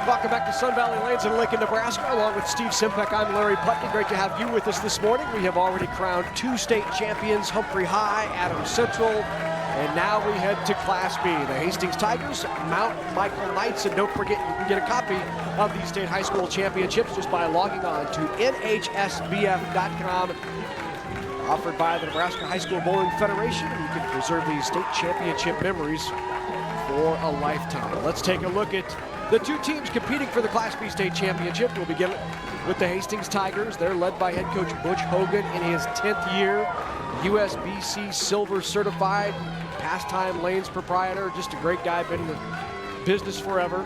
Welcome back to Sun Valley Lanes in Lincoln, Nebraska. Along with Steve Simpek, I'm Larry Putney. Great to have you with us this morning. We have already crowned 2 state champions, Humphrey High, Adams Central, and now we head to Class B. The Hastings Tigers, Mount Michael Knights, and don't forget you can get a copy of these state high school championships just by logging on to NHSBF.com. Offered by the Nebraska High School Bowling Federation. You can preserve these state championship memories for a lifetime. Let's take a look at the 2 teams competing for the Class B state championship. We'll begin with the Hastings Tigers. They're led by head coach Butch Hogan in his 10th year. USBC Silver certified, pastime lanes proprietor, just a great guy, been in the business forever.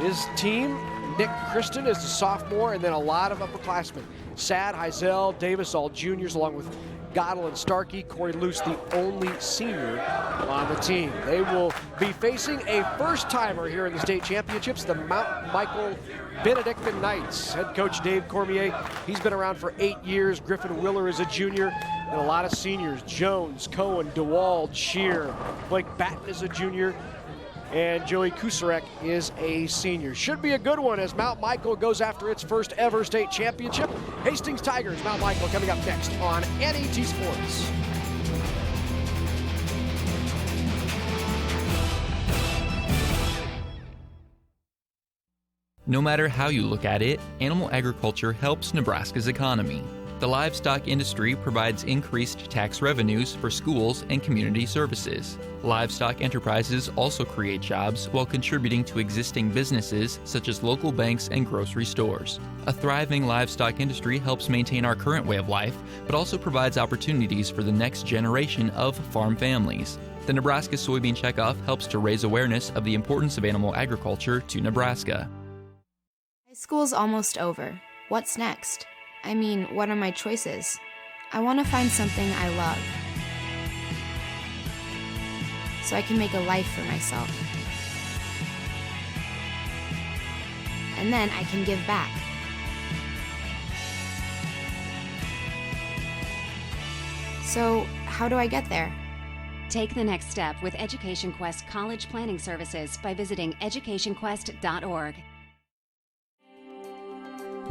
His team, Nick Kristen is the sophomore, and then a lot of upperclassmen. Sad, Heisel, Davis, all juniors, along with Goddell and Starkey. Corey Luce, the only senior on the team. They will be facing a first-timer here in the state championships, the Mount Michael Benedictine Knights. Head coach Dave Cormier, he's been around for 8 years. Griffin Willer is a junior, and a lot of seniors. Jones, Cohen, DeWald, Shear. Blake Batten is a junior, and Joey Kusarek is a senior. Should be a good one as Mount Michael goes after its first ever state championship. Hastings Tigers, Mount Michael coming up next on NET Sports. No matter how you look at it, animal agriculture helps Nebraska's economy. The livestock industry provides increased tax revenues for schools and community services. Livestock enterprises also create jobs while contributing to existing businesses such as local banks and grocery stores. A thriving livestock industry helps maintain our current way of life, but also provides opportunities for the next generation of farm families. The Nebraska Soybean Checkoff helps to raise awareness of the importance of animal agriculture to Nebraska. High school's almost over. What's next? I mean, what are my choices? I want to find something I love, so I can make a life for myself. And then I can give back. So, how do I get there? Take the next step with Education Quest College Planning Services by visiting educationquest.org.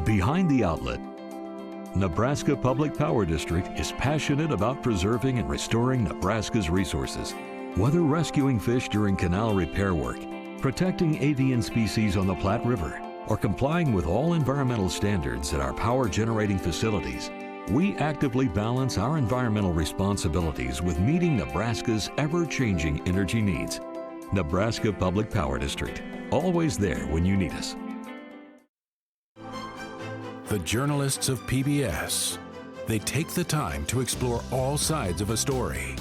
Behind the Outlet, Nebraska Public Power District is passionate about preserving and restoring Nebraska's resources. Whether rescuing fish during canal repair work, protecting avian species on the Platte River, or complying with all environmental standards at our power generating facilities, we actively balance our environmental responsibilities with meeting Nebraska's ever-changing energy needs. Nebraska Public Power District, always there when you need us. The journalists of PBS. They take the time to explore all sides of a story.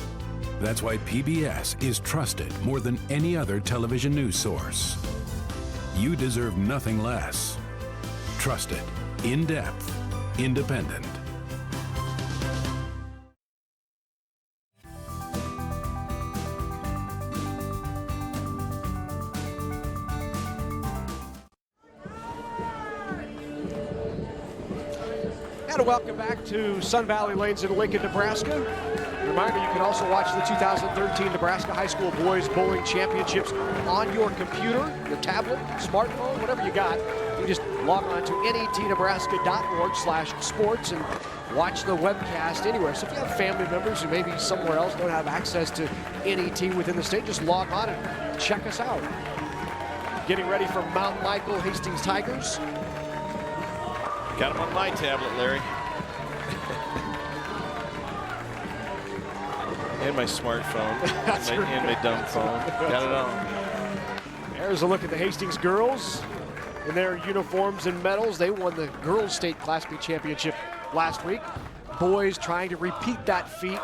That's why PBS is trusted more than any other television news source. You deserve nothing less. Trusted, in-depth, independent. And welcome back to Sun Valley Lanes in Lincoln, Nebraska. Reminder, you can also watch the 2013 Nebraska High School Boys Bowling Championships on your computer, your tablet, smartphone, whatever you got. You just log on to netnebraska.org/sports and watch the webcast anywhere. So if you have family members who maybe somewhere else don't have access to NET within the state, just log on and check us out. Getting ready for Mount Michael Hastings Tigers. Got them on my tablet, Larry. And my smartphone. and my dumb phone. Got it all. There's a look at the Hastings girls in their uniforms and medals. They won the girls' state Class B championship last week. Boys trying to repeat that feat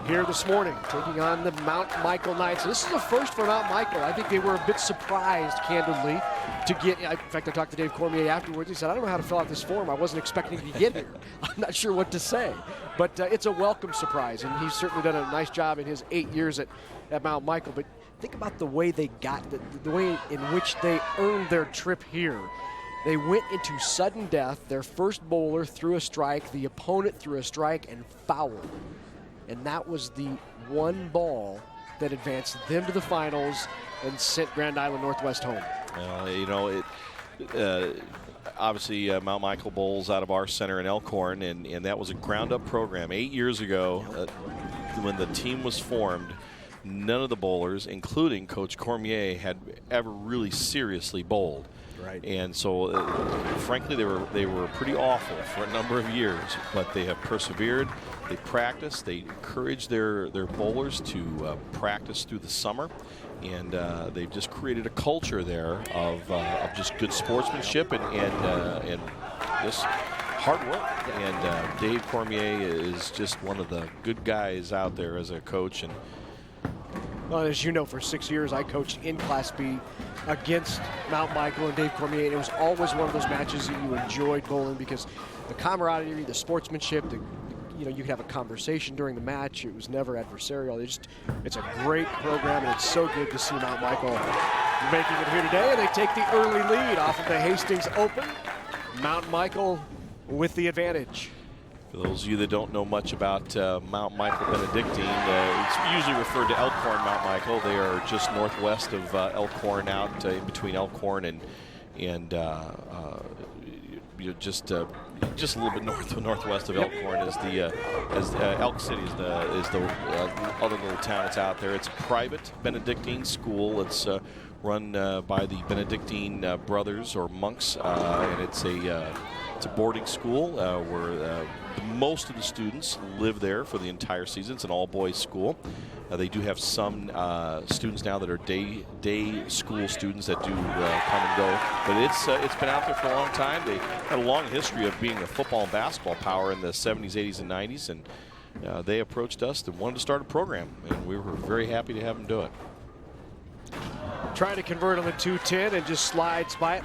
here this morning, taking on the Mount Michael Knights. This is the first for Mount Michael. I think they were a bit surprised, candidly, to get, in fact, I talked to Dave Cormier afterwards. He said, I don't know how to fill out this form. I wasn't expecting to get here. I'm not sure what to say. But it's a welcome surprise, and he's certainly done a nice job in his 8 years at Mount Michael. But think about the way they got, the way in which they earned their trip here. They went into sudden death. Their first bowler threw a strike, the opponent threw a strike and fouled. And that was the one ball that advanced them to the finals and sent Grand Island Northwest home. You know, obviously Mount Michael bowls out of our center in Elkhorn, and that was a ground-up program. 8 years ago, when the team was formed, none of the bowlers, including Coach Cormier, had ever really seriously bowled. Right. And so, frankly, they were pretty awful for a number of years, but they have persevered. They practice. They encourage their bowlers to practice through the summer, and they've just created a culture there of just good sportsmanship and just hard work. And Dave Cormier is just one of the good guys out there as a coach. And well, as you know, for 6 years I coached in Class B against Mount Michael and Dave Cormier, and it was always one of those matches that you enjoyed bowling because the camaraderie, the sportsmanship, you could have a conversation during the match. It was never adversarial. It's a great program, and it's so good to see Mount Michael making it here today. And they take the early lead off of the Hastings Open. Mount Michael with the advantage. For those of you that don't know much about Mount Michael Benedictine, it's usually referred to Elkhorn Mount Michael. They are just northwest of Elkhorn, out in between Elkhorn and just a little bit northwest of Elkhorn is Elk City is the other little town that's out there. It's a private Benedictine school. It's run by the Benedictine brothers or monks, and it's a boarding school where most of the students live there for the entire season. It's an all-boys school. They do have some students now that are day school students that do come and go. But it's been out there for a long time. They had a long history of being a football and basketball power in the 70s, 80s, and 90s. And they approached us and wanted to start a program. And we were very happy to have them do it. Trying to convert on the 210 and just slides by it.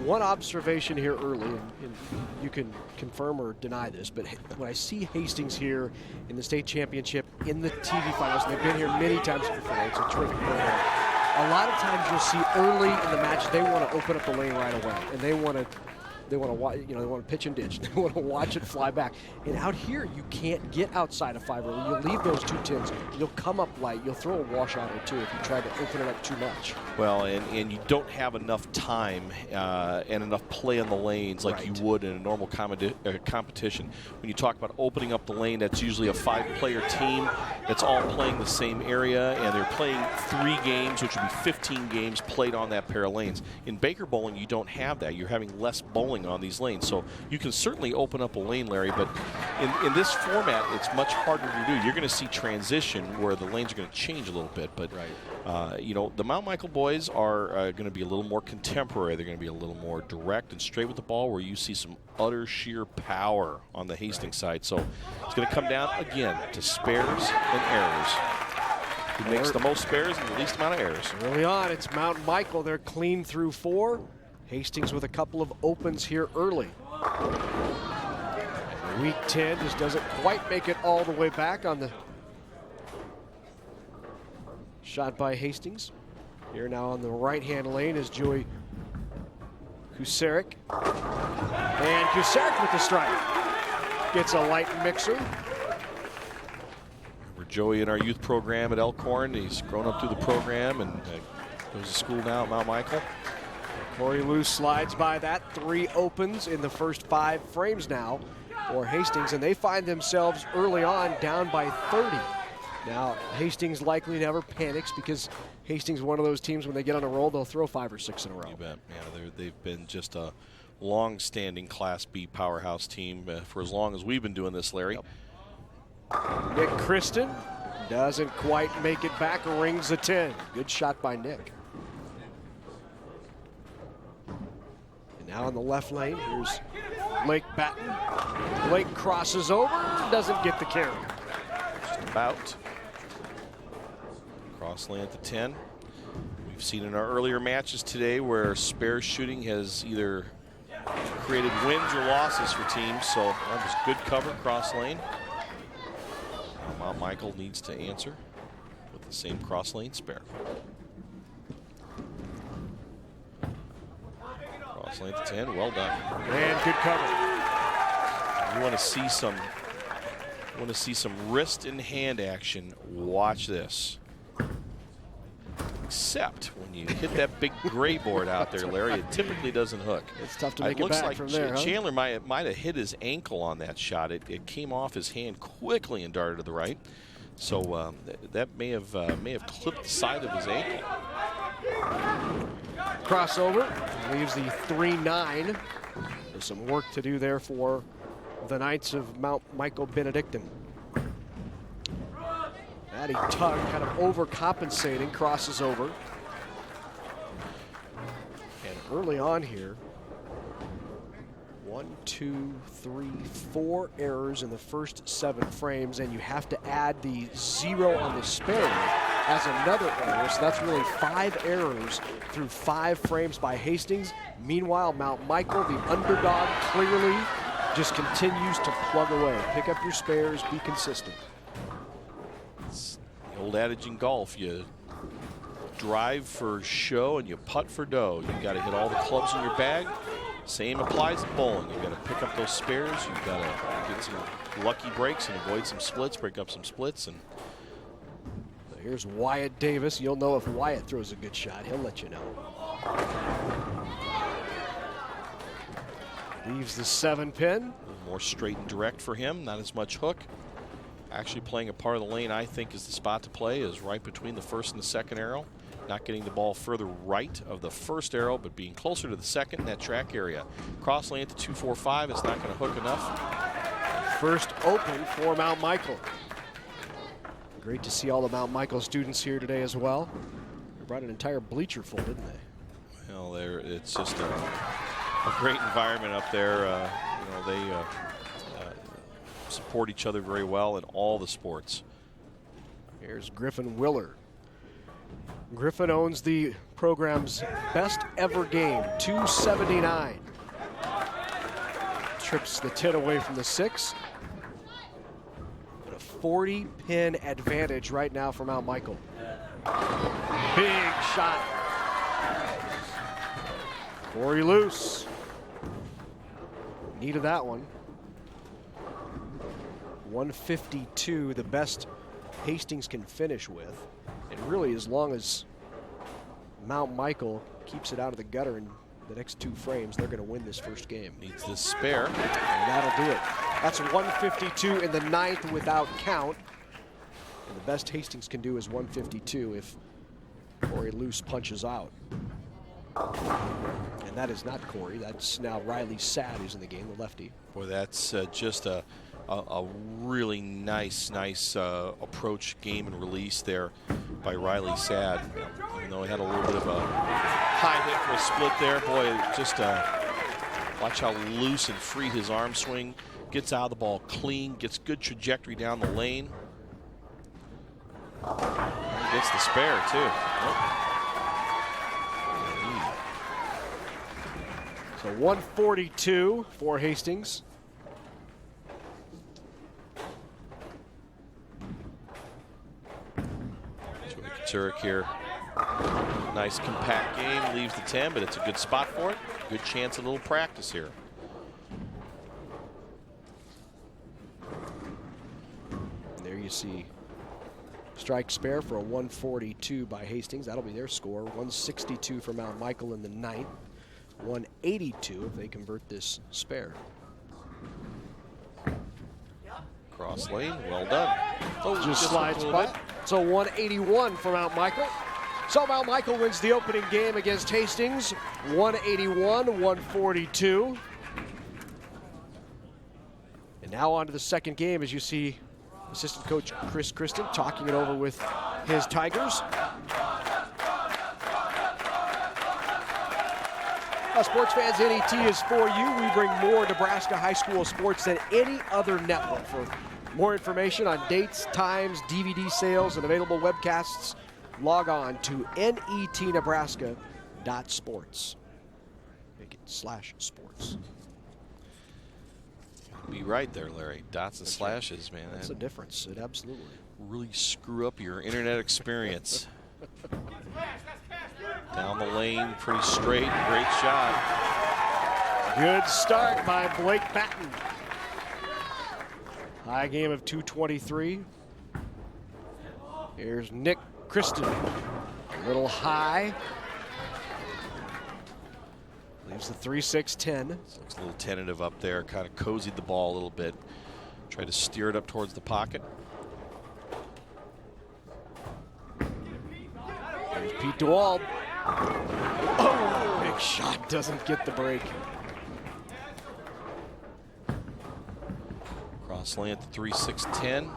One observation here early, and you can confirm or deny this, but when I see Hastings here in the state championship in the TV finals, and they've been here many times before, it's a terrific program. A lot of times you'll see early in the match they want to open up the lane right away, and they want to watch, they want to pitch and ditch. They want to watch it fly back. And out here, you can't get outside of 5 early. You'll leave those 210s. You'll come up light. You'll throw a washout or two if you try to open it up too much. Well, and you don't have enough time and enough play in the lanes like you would in a normal competition. When you talk about opening up the lane, that's usually a 5-player team that's all playing the same area, and they're playing 3 games, which would be 15 games played on that pair of lanes. In Baker bowling, you don't have that. You're having less bowling on these lanes. So you can certainly open up a lane, Larry, but in this format, it's much harder to do. You're going to see transition where the lanes are going to change a little bit, but the Mount Michael boys are going to be a little more contemporary. They're going to be a little more direct and straight with the ball, where you see some utter sheer power on the Hastings side. So it's going to come down again to spares and errors. Who makes the most spares and the least amount of errors? Early on, it's Mount Michael. They're clean through 4. Hastings with a couple of opens here early. Week 10 just doesn't quite make it all the way back on the shot by Hastings. Here now on the right-hand lane is Joey Kusarek. And Kusarek with the strike. Gets a light mixer. Remember Joey in our youth program at Elkhorn. He's grown up through the program and goes to school now at Mount Michael. Corey Luce slides by that. 3 opens in the first 5 frames now for Hastings, and they find themselves early on down by 30. Now, Hastings likely never panics because Hastings is one of those teams when they get on a roll, they'll throw 5 or 6 in a row. You bet. Yeah, they've been just a long-standing Class B powerhouse team for as long as we've been doing this, Larry. Yep. Nick Kristen doesn't quite make it back, rings a 10. Good shot by Nick. Now in the left lane, here's Blake Batten. Blake crosses over, doesn't get the carry. Just about. Cross lane at the 10. We've seen in our earlier matches today where spare shooting has either created wins or losses for teams, so that was good cover, cross lane. Now Mount Michael needs to answer with the same cross lane spare. Cross lane to 10, well done. And good cover. You want to see some wrist and hand action. Watch this. except when you hit that big gray board out there, Larry, it typically doesn't hook. It's tough to make it looks back like from there, huh? Chandler might have hit his ankle on that shot. It came off his hand quickly and darted to the right. So that may have clipped the side of his ankle. Crossover leaves the 3-9. There's some work to do there for the Knights of Mount Michael Benedictine. Maddie Tugg kind of overcompensating, crosses over. And early on here, 1, 2, 3, 4 errors in the first 7 frames, and you have to add the 0 on the spare as another error. So that's really 5 errors through 5 frames by Hastings. Meanwhile, Mount Michael, the underdog, clearly just continues to plug away. Pick up your spares, be consistent. It's the old adage in golf, you drive for show and you putt for dough. You've got to hit all the clubs in your bag. Same applies to bowling. You've got to pick up those spares. You've got to get some lucky breaks and avoid some splits, break up some splits. And so here's Wyatt Davis. You'll know if Wyatt throws a good shot. He'll let you know. Leaves the 7-pin. More straight and direct for him, not as much hook. Actually playing a part of the lane I think is the spot to play is right between the first and the second arrow. Not getting the ball further right of the first arrow, but being closer to the second in that track area. Cross lane to 245, it's not going to hook enough. First open for Mount Michael. Great to see all the Mount Michael students here today as well. They brought an entire bleacher full, didn't they? Well, it's just a great environment up there. They support each other very well in all the sports. Here's Griffin Willer. Griffin owns the program's best ever game, 279. Trips the 10 away from the 6. But a 40-pin advantage right now for Mount Michael. Big shot. Corey loose. Needed that one. 152, the best Hastings can finish with. And really, as long as Mount Michael keeps it out of the gutter in the next 2 frames, they're going to win this first game. Needs this spare. And that'll do it. That's 152 in the 9th without count. And the best Hastings can do is 152 if Corey Luce punches out. And that is not Corey. That's now Riley Sad who's in the game, the lefty. Boy, that's just a really nice approach, game, and release there by Riley Sad. Even though he had a little bit of a high hit for a split there, boy, just watch how loose and free his arm swing. Gets out of the ball clean, gets good trajectory down the lane. Gets the spare, too. So 142 for Hastings. Turek here. Nice compact game, leaves the 10, but it's a good spot for it. Good chance of a little practice here. And there you see strike spare for a 142 by Hastings. That'll be their score. 162 for Mount Michael in the 9th. 182 if they convert this spare. Cross lane, well done. Oh, just slides by. So 181 for Mount Michael. So Mount Michael wins the opening game against Hastings. 181-142. And now on to the second game as you see assistant coach Chris Kristen talking it over with his Tigers. Sports fans, NET is for you. We bring more Nebraska high school sports than any other network. For more information on dates, times, DVD sales, and available webcasts, log on to netnebraska.sports. Make it /sports. Be right there, Larry. Dots and slashes, man. That's a difference. It absolutely. Really screw up your internet experience. Down the lane, pretty straight, great shot. Good start by Blake Patton. High game of 223. Here's Nick Kristen. A little high. Leaves the 3-6-10. Looks a little tentative up there. Kind of cozied the ball a little bit. Tried to steer it up towards the pocket. There's Pete DeWald. Oh, big shot, doesn't get the break. Cross lane at the 3-6-10.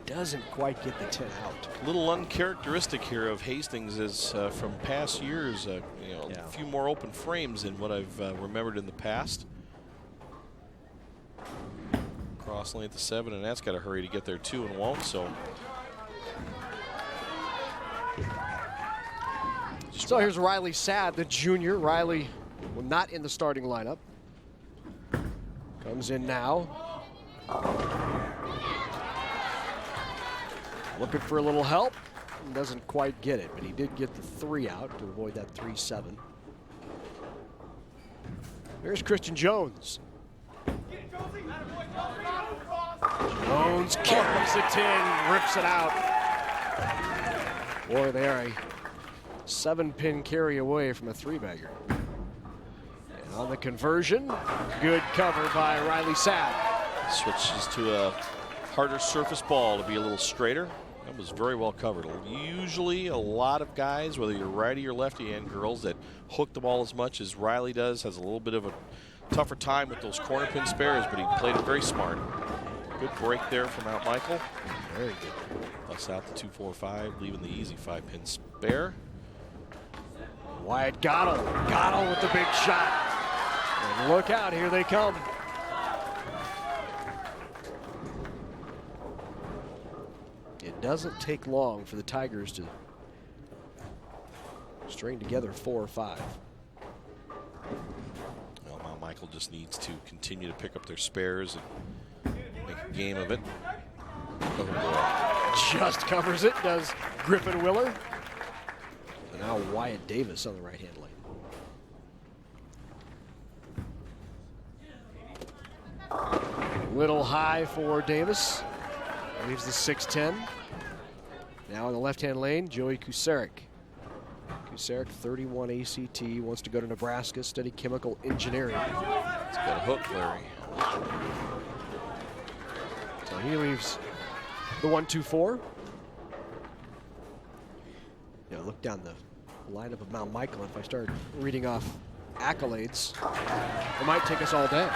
Doesn't quite get the 10 out. A little uncharacteristic here of Hastings is from past years, a few more open frames than what I've remembered in the past. Cross lane at the 7, and that's got to hurry to get there too, and won't. So here's Riley Sadd, the junior. Riley, not in the starting lineup. Comes in now. Looking for a little help. Doesn't quite get it, but he did get the 3 out to avoid that 3-7. There's Christian Jones. Jones carries it in, rips it out. Boy, they are a 7-pin carry away from a 3-bagger. And on the conversion, good cover by Riley Sadd. Switches to a harder surface ball to be a little straighter. That was very well covered. Usually a lot of guys, whether you're righty or lefty and girls, that hook the ball as much as Riley does, has a little bit of a tougher time with those corner pin spares, but he played it very smart. Good break there from Mount Michael. Very good. Busts out the 2-4-5, leaving the easy 5-pin spare. Wyatt Gottle with the big shot. And look out, here they come. It doesn't take long for the Tigers to string together 4 or 5. Well, Mount Michael just needs to continue to pick up their spares and make a game of it. Just covers it, does Griffin Willer. And now Wyatt Davis on the right-hand lane. Little high for Davis. Leaves the 6-10. Now in the left-hand lane, Joey Kusarek. Kusarek, 31 ACT, wants to go to Nebraska, study chemical engineering. It's got a hook, Larry. So he leaves the 1-2-4. Look down the lineup of Mount Michael. If I start reading off accolades, it might take us all day.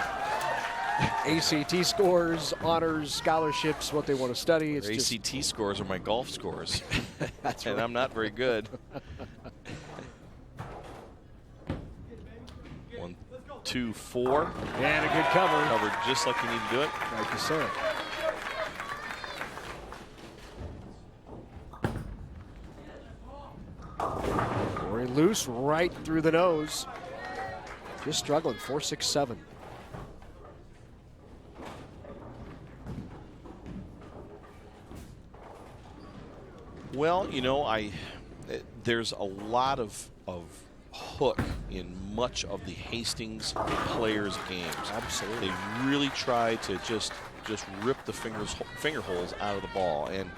ACT scores, honors, scholarships, what they want to study. It's ACT scores are my golf scores. That's and right. I'm not very good. 1, 2, 4. And a good cover. Covered just like you need to do it. Like you said. Corey loose right through the nose. Just struggling, 4-6-7. Well, there's a lot of hook in much of the Hastings players' games. Absolutely. They really try to just rip the finger holes out of the ball, and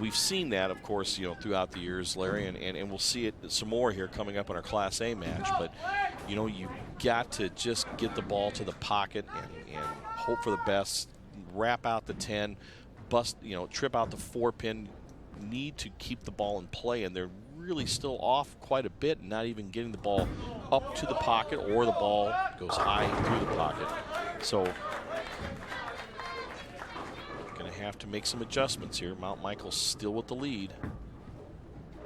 we've seen that, of course, throughout the years, Larry, and we'll see it some more here coming up in our Class A match. But you've got to just get the ball to the pocket and hope for the best. Wrap out the 10, bust, trip out the 4-pin. Need to keep the ball in play, and they're really still off quite a bit and not even getting the ball up to the pocket, or the ball goes high through the pocket. So going to have to make some adjustments here. Mount Michael's still with the lead.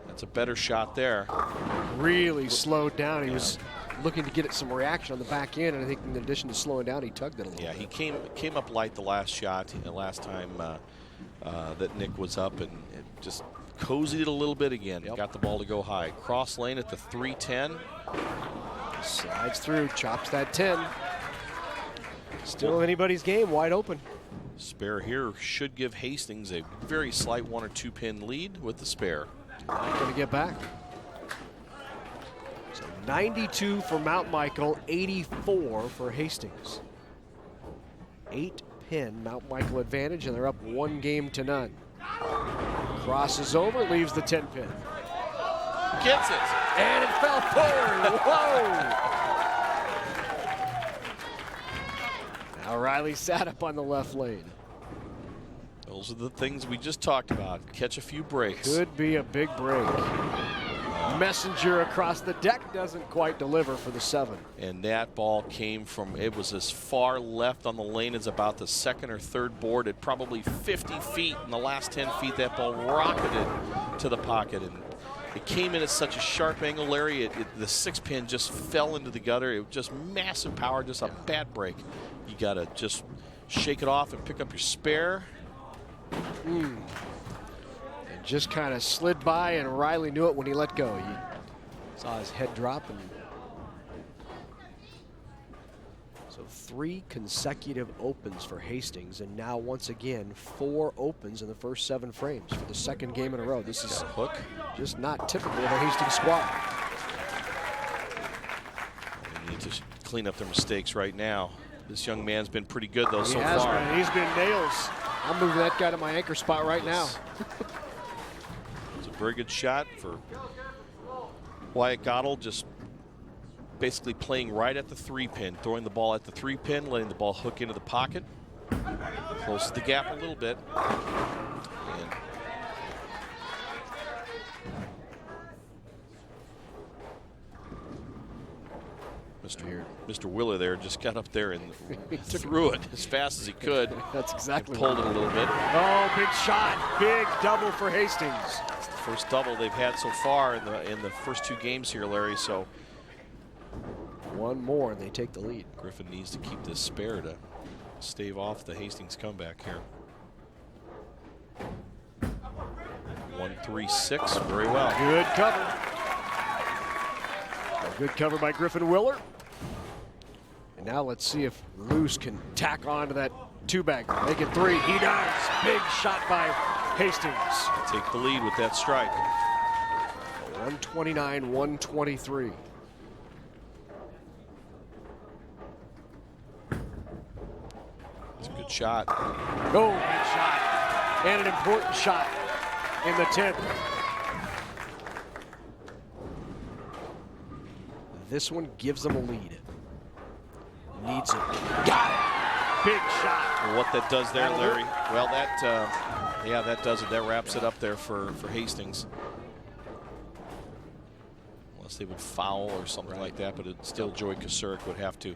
That's a better shot there. Really slowed down. He was looking to get some reaction on the back end, and I think in addition to slowing down, he tugged it a little bit. Yeah, he came up light the last shot, last time that Nick was up, and it just cozied it a little bit again. Yep. Got the ball to go high. Cross lane at the 3-10. Slides through, chops that 10. Still anybody's game, wide open. Spare here should give Hastings a very slight 1 or 2 pin lead with the spare. Not going to get back. So 92 for Mount Michael, 84 for Hastings. 8-pin Mount Michael advantage, and they're up 1-0. Crosses over, leaves the 10 pin. Gets it. And it fell forward. Whoa! Now Riley sat up on the left lane. Those are the things we just talked about. Catch a few breaks. Could be a big break. Messenger across the deck doesn't quite deliver for the 7. And that ball came from, it was as far left on the lane as about the second or third board at probably 50 feet. In the last 10 feet, that ball rocketed to the pocket. And it came in at such a sharp angle, Larry. The 6 pin just fell into the gutter. It was just massive power, just a bad break. You got to just shake it off and pick up your spare. And just kind of slid by, and Riley knew it when he let go. He saw his head drop. And so 3 consecutive opens for Hastings, and now once again 4 opens in the first 7 frames for the 2nd game in a row. This is hook. Just not typical of a Hastings squad. They need to clean up their mistakes right now. This young man's been pretty good, though, so has far. Been. He's been nails. I'm moving that guy to my anchor spot right now. It's a very good shot for Wyatt Goddell, just basically playing right at the 3 pin, throwing the ball at the 3 pin, letting the ball hook into the pocket. Closes the gap a little bit. And Mr. Willer there just got up there and threw it as fast as he could. That's exactly. Pulled it a little bit. Oh, big shot. Big double for Hastings. It's the first double they've had so far in the first 2 games here, Larry. So one more and they take the lead. Griffin needs to keep this spare to stave off the Hastings comeback here. 1-3-6, very well. Good cover. A good cover by Griffin Willer. And now let's see if Luce can tack on to that 2-bag. Make it 3. He does. Big shot by Hastings. Take the lead with that strike. 129-123. It's a good shot. Oh, big shot. And an important shot in the 10th. This one gives them a lead. Needs it. Got it. Big shot. And what that does there, Larry, well, that, yeah, that does it. That wraps it up there for Hastings. Unless they would foul or something like that, but still Joey Kosurik would have to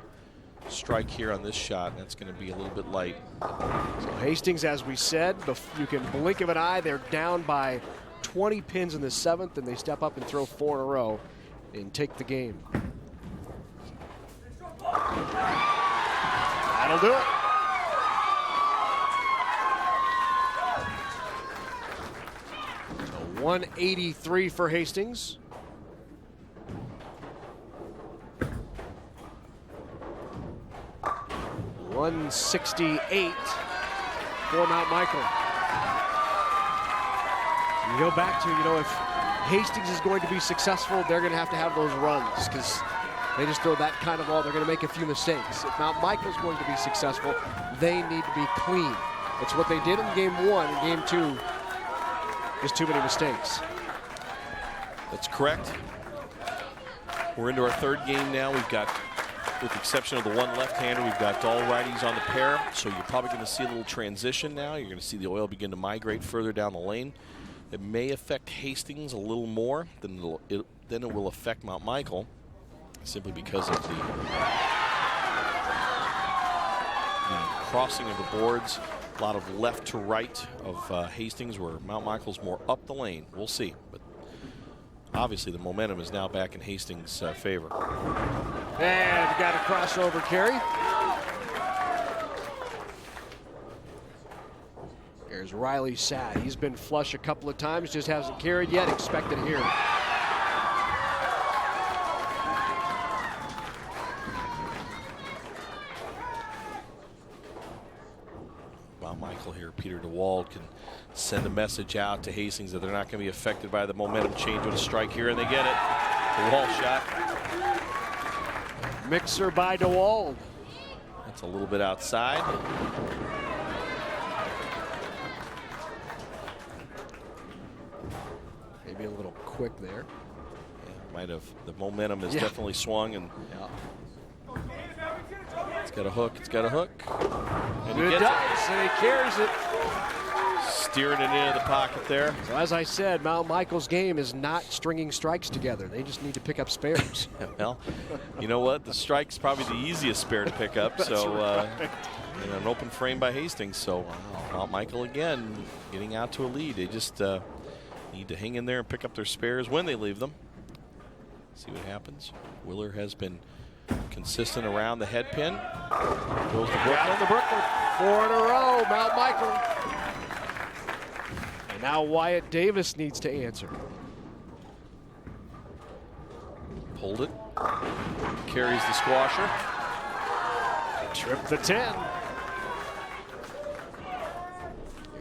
strike here on this shot. That's going to be a little bit light. So Hastings, as we said, you can blink of an eye. They're down by 20 pins in the 7th, and they step up and throw 4 in a row and take the game. That'll do it. So 183 for Hastings. $168 for Mount Michael. You go back to, if Hastings is going to be successful, they're going to have those runs, because they just throw that kind of ball, they're going to make a few mistakes. If Mount Michael's going to be successful, they need to be clean. It's what they did in game 1. In game 2, just too many mistakes. That's correct. We're into our 3rd game now. We've got, with the exception of the one left-hander, we've got all righties on the pair. So you're probably going to see a little transition now. You're going to see the oil begin to migrate further down the lane. It may affect Hastings a little more than it will affect Mount Michael, simply because of the crossing of the boards. A lot of left to right of Hastings, where Mount Michael's more up the lane. We'll see. But obviously the momentum is now back in Hastings' favor. And got a crossover carry. There's Riley Sad. He's been flush a couple of times, just hasn't carried yet. Expect it here. Mount Michael here, Peter DeWald can send a message out to Hastings that they're not going to be affected by the momentum change with a strike here, and they get it. DeWald shot. Mixer by DeWald. That's a little bit outside. maybe a little quick there. Yeah, might have. The momentum has definitely swung, and it's got a hook. It's got a hook. And it does, and he carries it. Steering it into the pocket there. So as I said, Mount Michael's game is not stringing strikes together. They just need to pick up spares. Well, you know what? The strike's probably the easiest spare to pick up. So and an open frame by Hastings. So Mount Michael again getting out to a lead. They just need to hang in there and pick up their spares when they leave them. See what happens. Willer has been consistent around the head pin. Goes to Brooklyn. The Brooklyn. 4 in a row, Mount Michael. And now Wyatt Davis needs to answer. Pulled it. Carries the squasher. Trip the 10.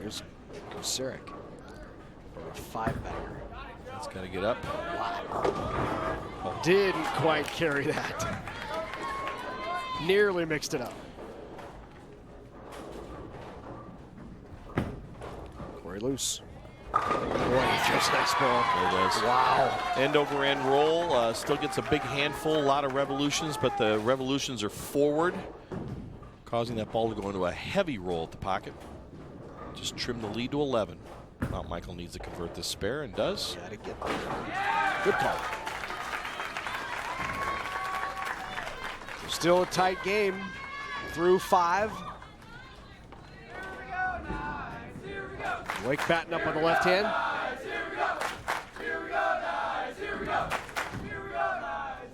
Here's Kucerik for a 5-bagger. It's got to get up. Didn't quite carry that. Nearly mixed it up. Corey loose. Boy, he just nice ball. There it is. Wow. End over end roll. Still gets a big handful, a lot of revolutions, but the revolutions are forward, causing that ball to go into a heavy roll at the pocket. Just trim the lead to 11. Mount Michael needs to convert this spare and does. Gotta get there. Good call. Still a tight game through 5. Wake batting up on the left hand.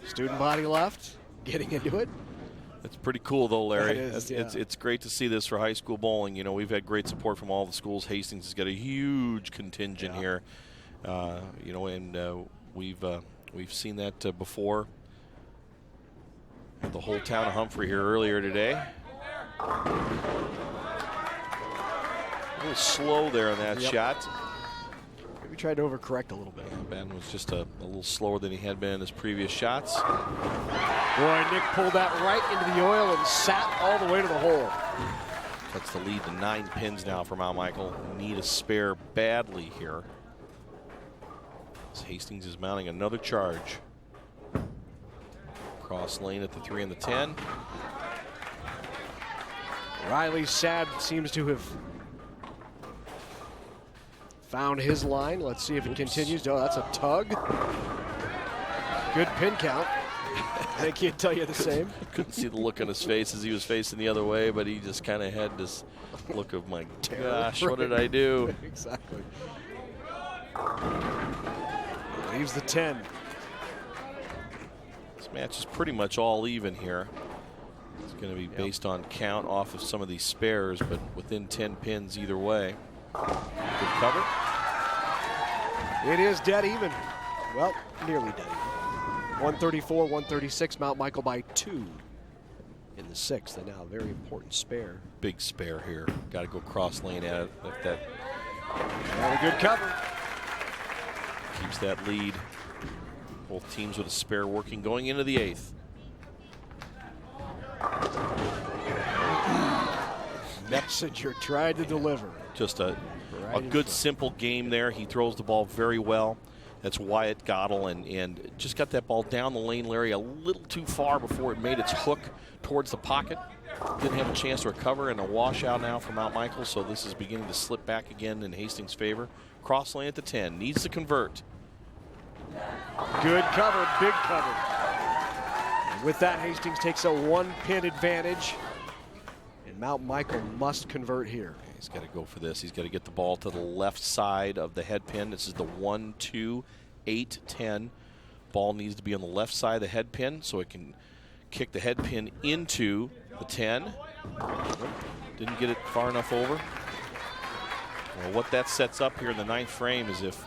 Student body left, getting into it. It's pretty cool though, Larry. It is, It's great to see this for high school bowling. You know, we've had great support from all the schools. Hastings has got a huge contingent here. You know, and we've seen that before. The whole town of Humphrey here earlier today. A little slow there on that shot. Maybe tried to overcorrect a little bit. Ben was just a little slower than he had been in his previous shots. Boy, Nick pulled that right into the oil and sat all the way to the hole. That's the lead to 9 pins now for Mount Michael. Need a spare badly here. As Hastings is mounting another charge. Cross lane at the 3 and the 10. Riley Sad seems to have found his line. Let's see if it continues. Oh, that's a tug. Good pin count. I can't tell you the same. Couldn't see the look on his face as he was facing the other way, but he just kind of had this look of, my gosh, what did I do? Exactly. Leaves the 10. This match is pretty much all even here. It's going to be based on count off of some of these spares, but within 10 pins either way. Good cover. It is dead even. Well, nearly dead even. 134, 136, Mount Michael by 2 in the 6th, and now a very important spare. Big spare here. Got to go cross lane at it. If that And a good cover. keeps that lead. Both teams with a spare working going into the 8th. Messenger tried to deliver. Just a Right good, simple game there. He throws the ball very well. That's Wyatt Gottle, and just got that ball down the lane, Larry, a little too far before it made its hook towards the pocket. Didn't have a chance to recover, and a washout now for Mount Michael, so this is beginning to slip back again in Hastings' favor. Cross lane at the 10, needs to convert. Good cover, big cover. And with that, Hastings takes a 1-pin advantage, and Mount Michael must convert here. He's got to go for this. He's got to get the ball to the left side of the head pin. This is the 1, 2, 8, 10. Ball needs to be on the left side of the head pin so it can kick the head pin into the 10. Didn't get it far enough over. Well, what that sets up here in the 9th frame is if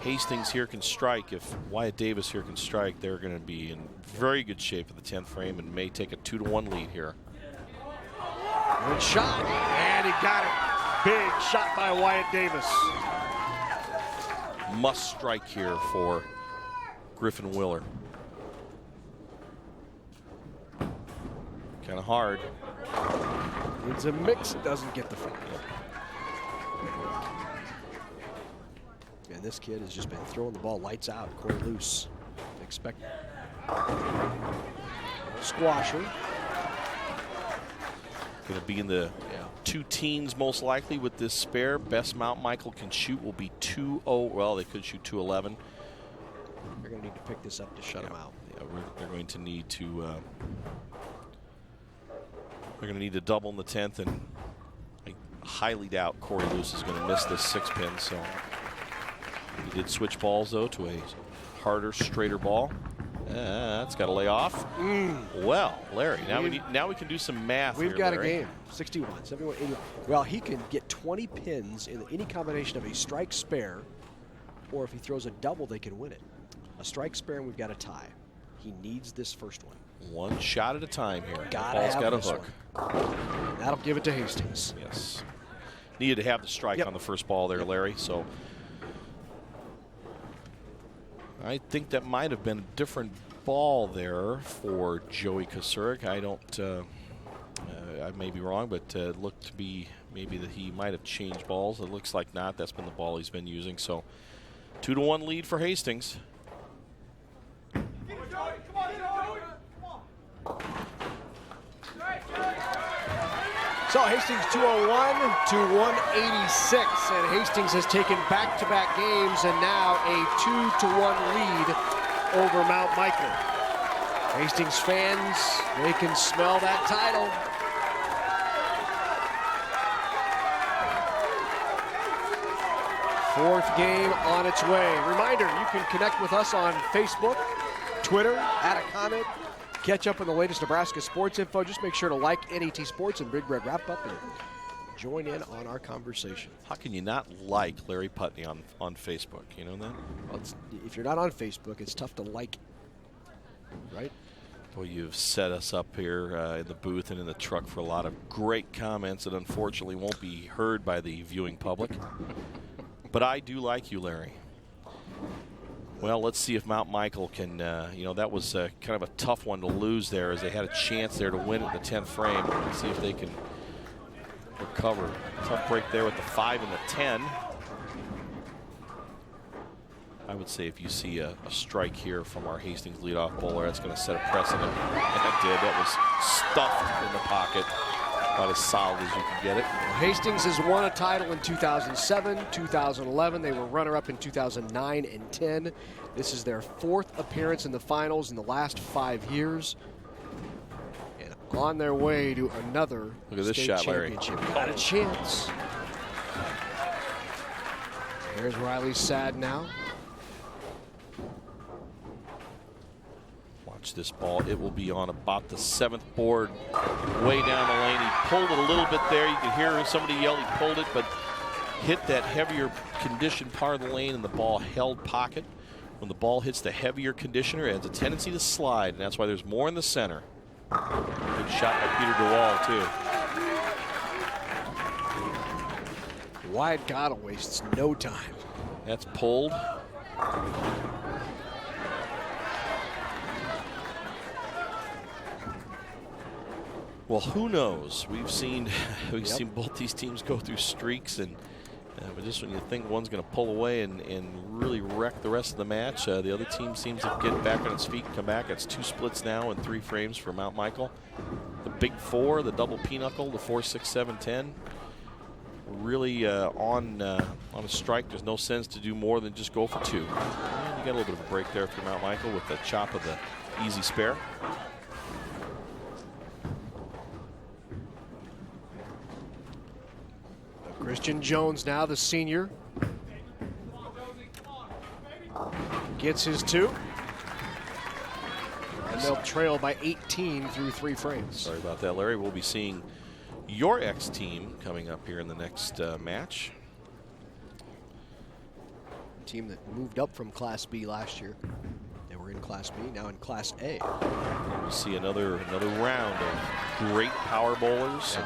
Hastings here can strike, if Wyatt Davis here can strike, they're going to be in very good shape at the 10th frame and may take a 2-1 lead here. Good shot, and he got it. Big shot by Wyatt Davis. Must strike here for Griffin Willer. Kind of hard. It's a mix, it doesn't get the front. And this kid has just been throwing the ball lights out. Corey Luce. Expect squasher. Going to be in the two teens most likely with this spare. Best Mount Michael can shoot will be 2-0. Well, they could shoot 211. They're going to need to pick this up to shut them out. Yeah, they're going to need to. They're going to need to double in the 10th, and I highly doubt Corey Luce is going to miss this 6-pin. So he did switch balls though to a harder, straighter ball. That's got to lay off. Well, Larry, now we can do some math. We've here, got Larry. a game. 61, 71, 81. Well, he can get 20 pins in any combination of a strike spare, or if he throws a double, they can win it. A strike spare, and we've got a tie. He needs this first one. One shot at a time here. Gotta Ball's have got a this hook. one. That'll give it to Hastings. Yes. Needed to have the strike on the first ball there, Larry. So I think that might have been a different ball there for Joey Kosurik. I don't, I may be wrong, but it looked to be maybe that he might have changed balls. It looks like not. That's been the ball he's been using. So 2-1 lead for Hastings. So Hastings 201 to 186, and Hastings has taken back-to-back games and now a 2-1 lead over Mount Michael. Hastings fans, they can smell that title. Fourth game on its way. Reminder, you can connect with us on Facebook, Twitter, add a comment, catch up on the latest Nebraska sports info. Just make sure to like NET Sports and Big Red Wrap Up and join in on our conversation. How can you not like Larry Putney on Facebook? You know that? Well, if you're not on Facebook, it's tough to like, right? Well, you've set us up here in the booth and in the truck for a lot of great comments that unfortunately won't be heard by the viewing public. But I do like you, Larry. Well, let's see if Mount Michael can, that was kind of a tough one to lose there, as they had a chance there to win it in the 10th frame. Let's see if they can recover. Tough break there with the 5 and the 10. I would say if you see a strike here from our Hastings leadoff bowler, that's going to set a precedent. And that did. That was stuffed in the pocket. About as solid as you can get it. Hastings has won a title in 2007, 2011. They were runner-up in 2009 and 10. This is their 4th appearance in the finals in the last 5 years. And on their way to another Look at this state shot, Larry. championship. Got a chance. Here's Riley Sad now. This ball, it will be on about the 7th board, way down the lane. He pulled it a little bit there. You can hear somebody yell he pulled it, but hit that heavier conditioned part of the lane, and the ball held pocket. When the ball hits the heavier conditioner, it has a tendency to slide, and that's why there's more in the center. Good shot by Peter DeWall, too. Wide gotta wastes no time. That's pulled. Well, who knows? We've seen both these teams go through streaks, and but just when you think one's going to pull away and really wreck the rest of the match, the other team seems to get back on its feet and come back. It's 2 splits now in 3 frames for Mount Michael. The big 4, the double pinochle, the 4, 6, 7, 10. Really on a strike. There's no sense to do more than just go for 2. And you got a little bit of a break there for Mount Michael with the chop of the easy spare. Christian Jones now, the senior, gets his 2. And they'll trail by 18 through 3 frames. Sorry about that, Larry. We'll be seeing your ex-team coming up here in the next match. Team that moved up from Class B last year. They were in Class B, now in Class A. We'll see another round of great power bowlers,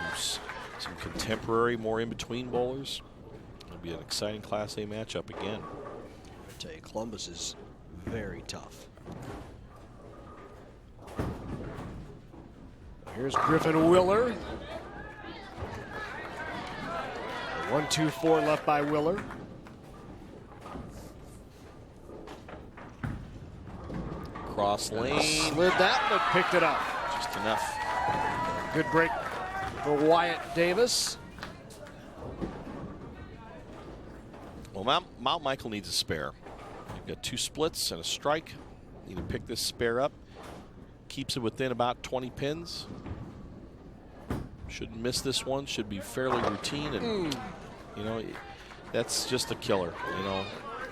some contemporary, more in-between bowlers. It'll be an exciting Class A matchup again. I tell you, Columbus is very tough. Here's Griffin Willer. 1-2-4 left by Willer. Cross lane. Slid that, but picked it up. Just enough. Good break for Wyatt Davis. Well, Mount Michael needs a spare. You've got 2 splits and a strike. Need to pick this spare up. Keeps it within about 20 pins. Shouldn't miss this one. Should be fairly routine, and you know, that's just a killer. You know,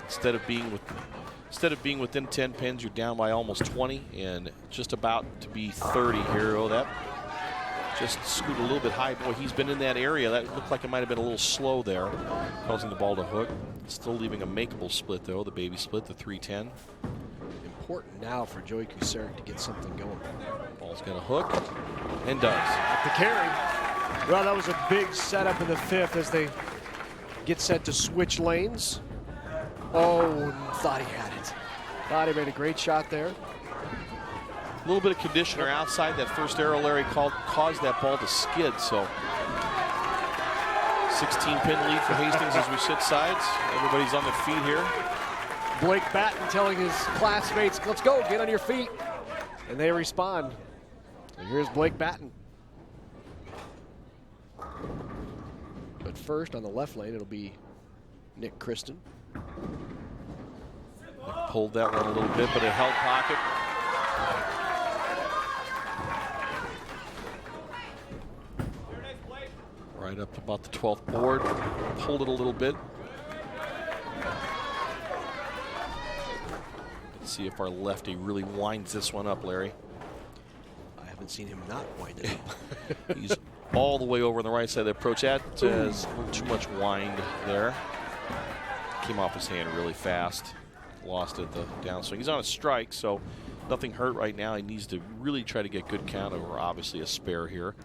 instead of being within 10 pins, you're down by almost 20, and just about to be 30 here. Oh, that just scooted a little bit high. Boy, he's been in that area. That looked like it might have been a little slow there, causing the ball to hook. Still leaving a makeable split, though, the baby split, the 310. Important now for Joey Kuceric to get something going. Ball's got a hook, and does. At the carry. Well, that was a big setup in the 5th as they get set to switch lanes. Oh, thought he had it. Thought he made a great shot there. A little bit of conditioner outside that first arrow Larry caused that ball to skid, so 16-pin lead for Hastings as we switch sides. Everybody's on their feet here. Blake Batten telling his classmates, let's go, get on your feet. And they respond. And here's Blake Batten. But first, on the left lane, it'll be Nick Kristen. Pulled that one a little bit, but it held pocket. Right up to about the 12th board. Pulled it a little bit. Let's see if our lefty really winds this one up, Larry. I haven't seen him not wind it up. He's all the way over on the right side of the approach. That is a little too much wind there. Came off his hand really fast. Lost it the downswing. He's on a strike, so nothing hurt right now. He needs to really try to get good count over obviously a spare here.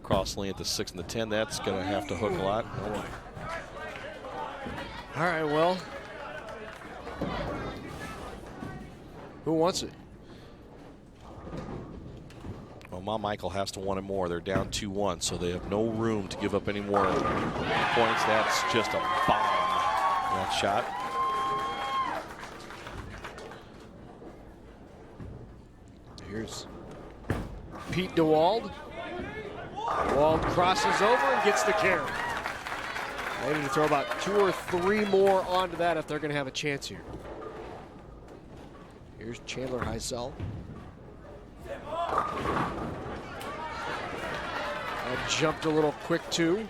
Cross lane at the 6 and the 10. That's going to have to hook a lot. All right, well. Who wants it? Well, Mount Michael has to want it more. They're down 2-1, so they have no room to give up any more points. That's just a bomb, that shot. Here's Pete DeWald. DeWald crosses over and gets the carry. They need to throw about 2 or 3 more onto that if they're going to have a chance here. Here's Chandler Heisel. That jumped a little quick too.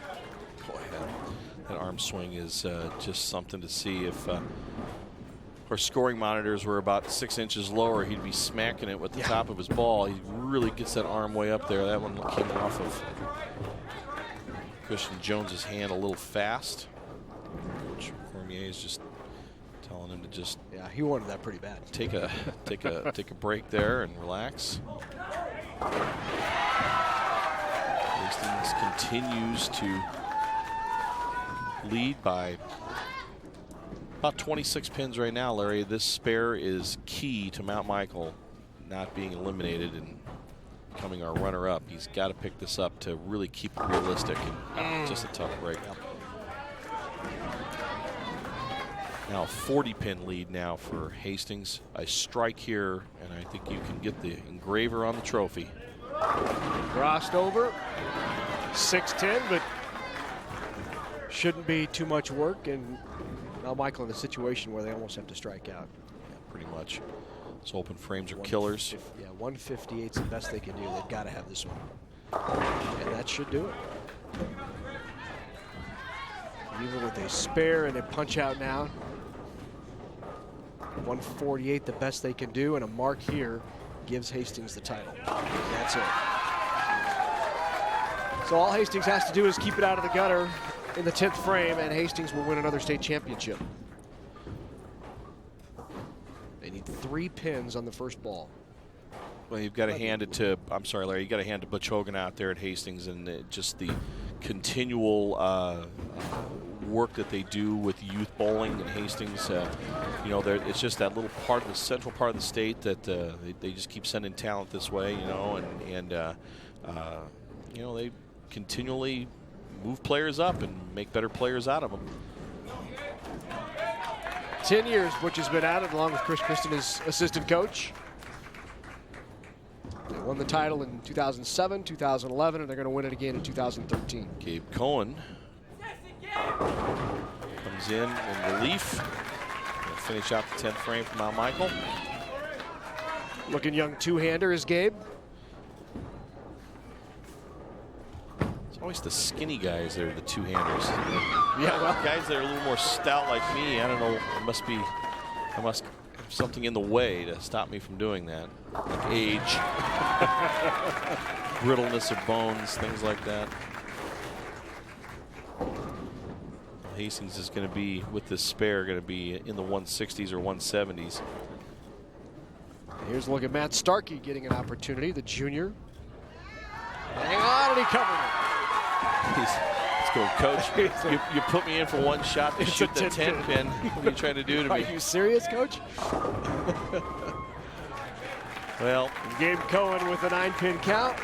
Boy, that arm swing is just something to see. If our scoring monitors were about 6 inches lower, he'd be smacking it with the top of his ball. He really gets that arm way up there. That one came off of Christian Jones's hand a little fast. Coach Cormier is just telling him to just he wanted that pretty bad. Take a break there and relax. Hastings continues to lead by about 26 pins right now, Larry. This spare is key to Mount Michael not being eliminated and becoming our runner-up. He's got to pick this up to really keep it realistic. And just a tough break. Now a 40-pin lead now for Hastings. A strike here, and I think you can get the engraver on the trophy. Crossed over, 6-10, but shouldn't be too much work. And now Michael in a situation where they almost have to strike out. Yeah, pretty much. Those open frames are killers. 158's the best they can do. They've got to have this one. And that should do it. Even with a spare and a punch out now. 148 the best they can do, and a mark here gives Hastings the title. That's it. So all Hastings has to do is keep it out of the gutter in the 10th frame, and Hastings will win another state championship. They need 3 pins on the first ball. Well, you've got to hand it to, I'm sorry, Larry, you've got to hand to Butch Hogan out there at Hastings, and just the continual work that they do with youth bowling in Hastings. You know, it's just that little part of the central part of the state that they just keep sending talent this way, you know, and you know, they continually move players up and make better players out of them. 10 years Butch has been at it, along with Chris Kristen, his assistant coach. They won the title in 2007, 2011, and they're going to win it again in 2013. Gabe Cohen comes in relief. They'll finish out the 10th frame from Mount Michael. Looking young two-hander is Gabe. It's always the skinny guys that are the two-handers. Yeah, well, guys that are a little more stout like me, I don't know, I must have something in the way to stop me from doing that. Like age, brittleness of bones, things like that. Hastings is going to be, with this spare, going to be in the 160s or 170s. Here's a look at Matt Starkey getting an opportunity, the junior. Hang on, and he covered it. Let's go, Coach. You put me in for one shot to shoot the 10 pin. What are you trying to do to me? Are you serious, Coach? Well, Gabe Cohen with a 9-pin count.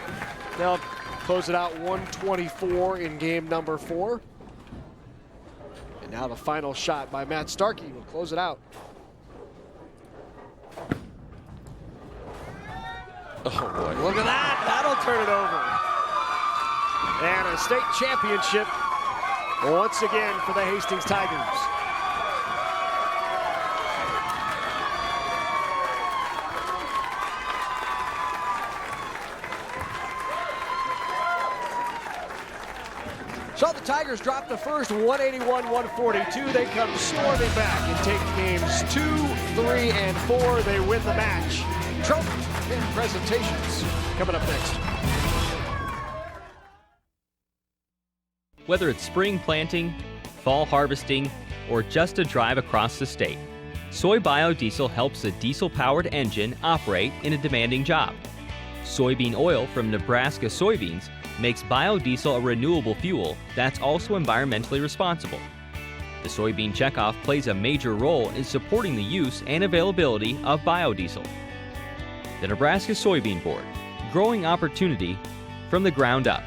They'll close it out 124 in game number 4. And now the final shot by Matt Starkey will close it out. oh boy. Look at that, that'll turn it over. And a state championship once again for the Hastings Tigers. So the Tigers drop the first 181-142. They come storming back and take games 2, 3, and 4. They win the match. Trophies and presentations coming up next. Whether it's spring planting, fall harvesting, or just a drive across the state, soy biodiesel helps a diesel-powered engine operate in a demanding job. Soybean oil from Nebraska soybeans makes biodiesel a renewable fuel that's also environmentally responsible. The soybean checkoff plays a major role in supporting the use and availability of biodiesel. The Nebraska Soybean Board, growing opportunity from the ground up.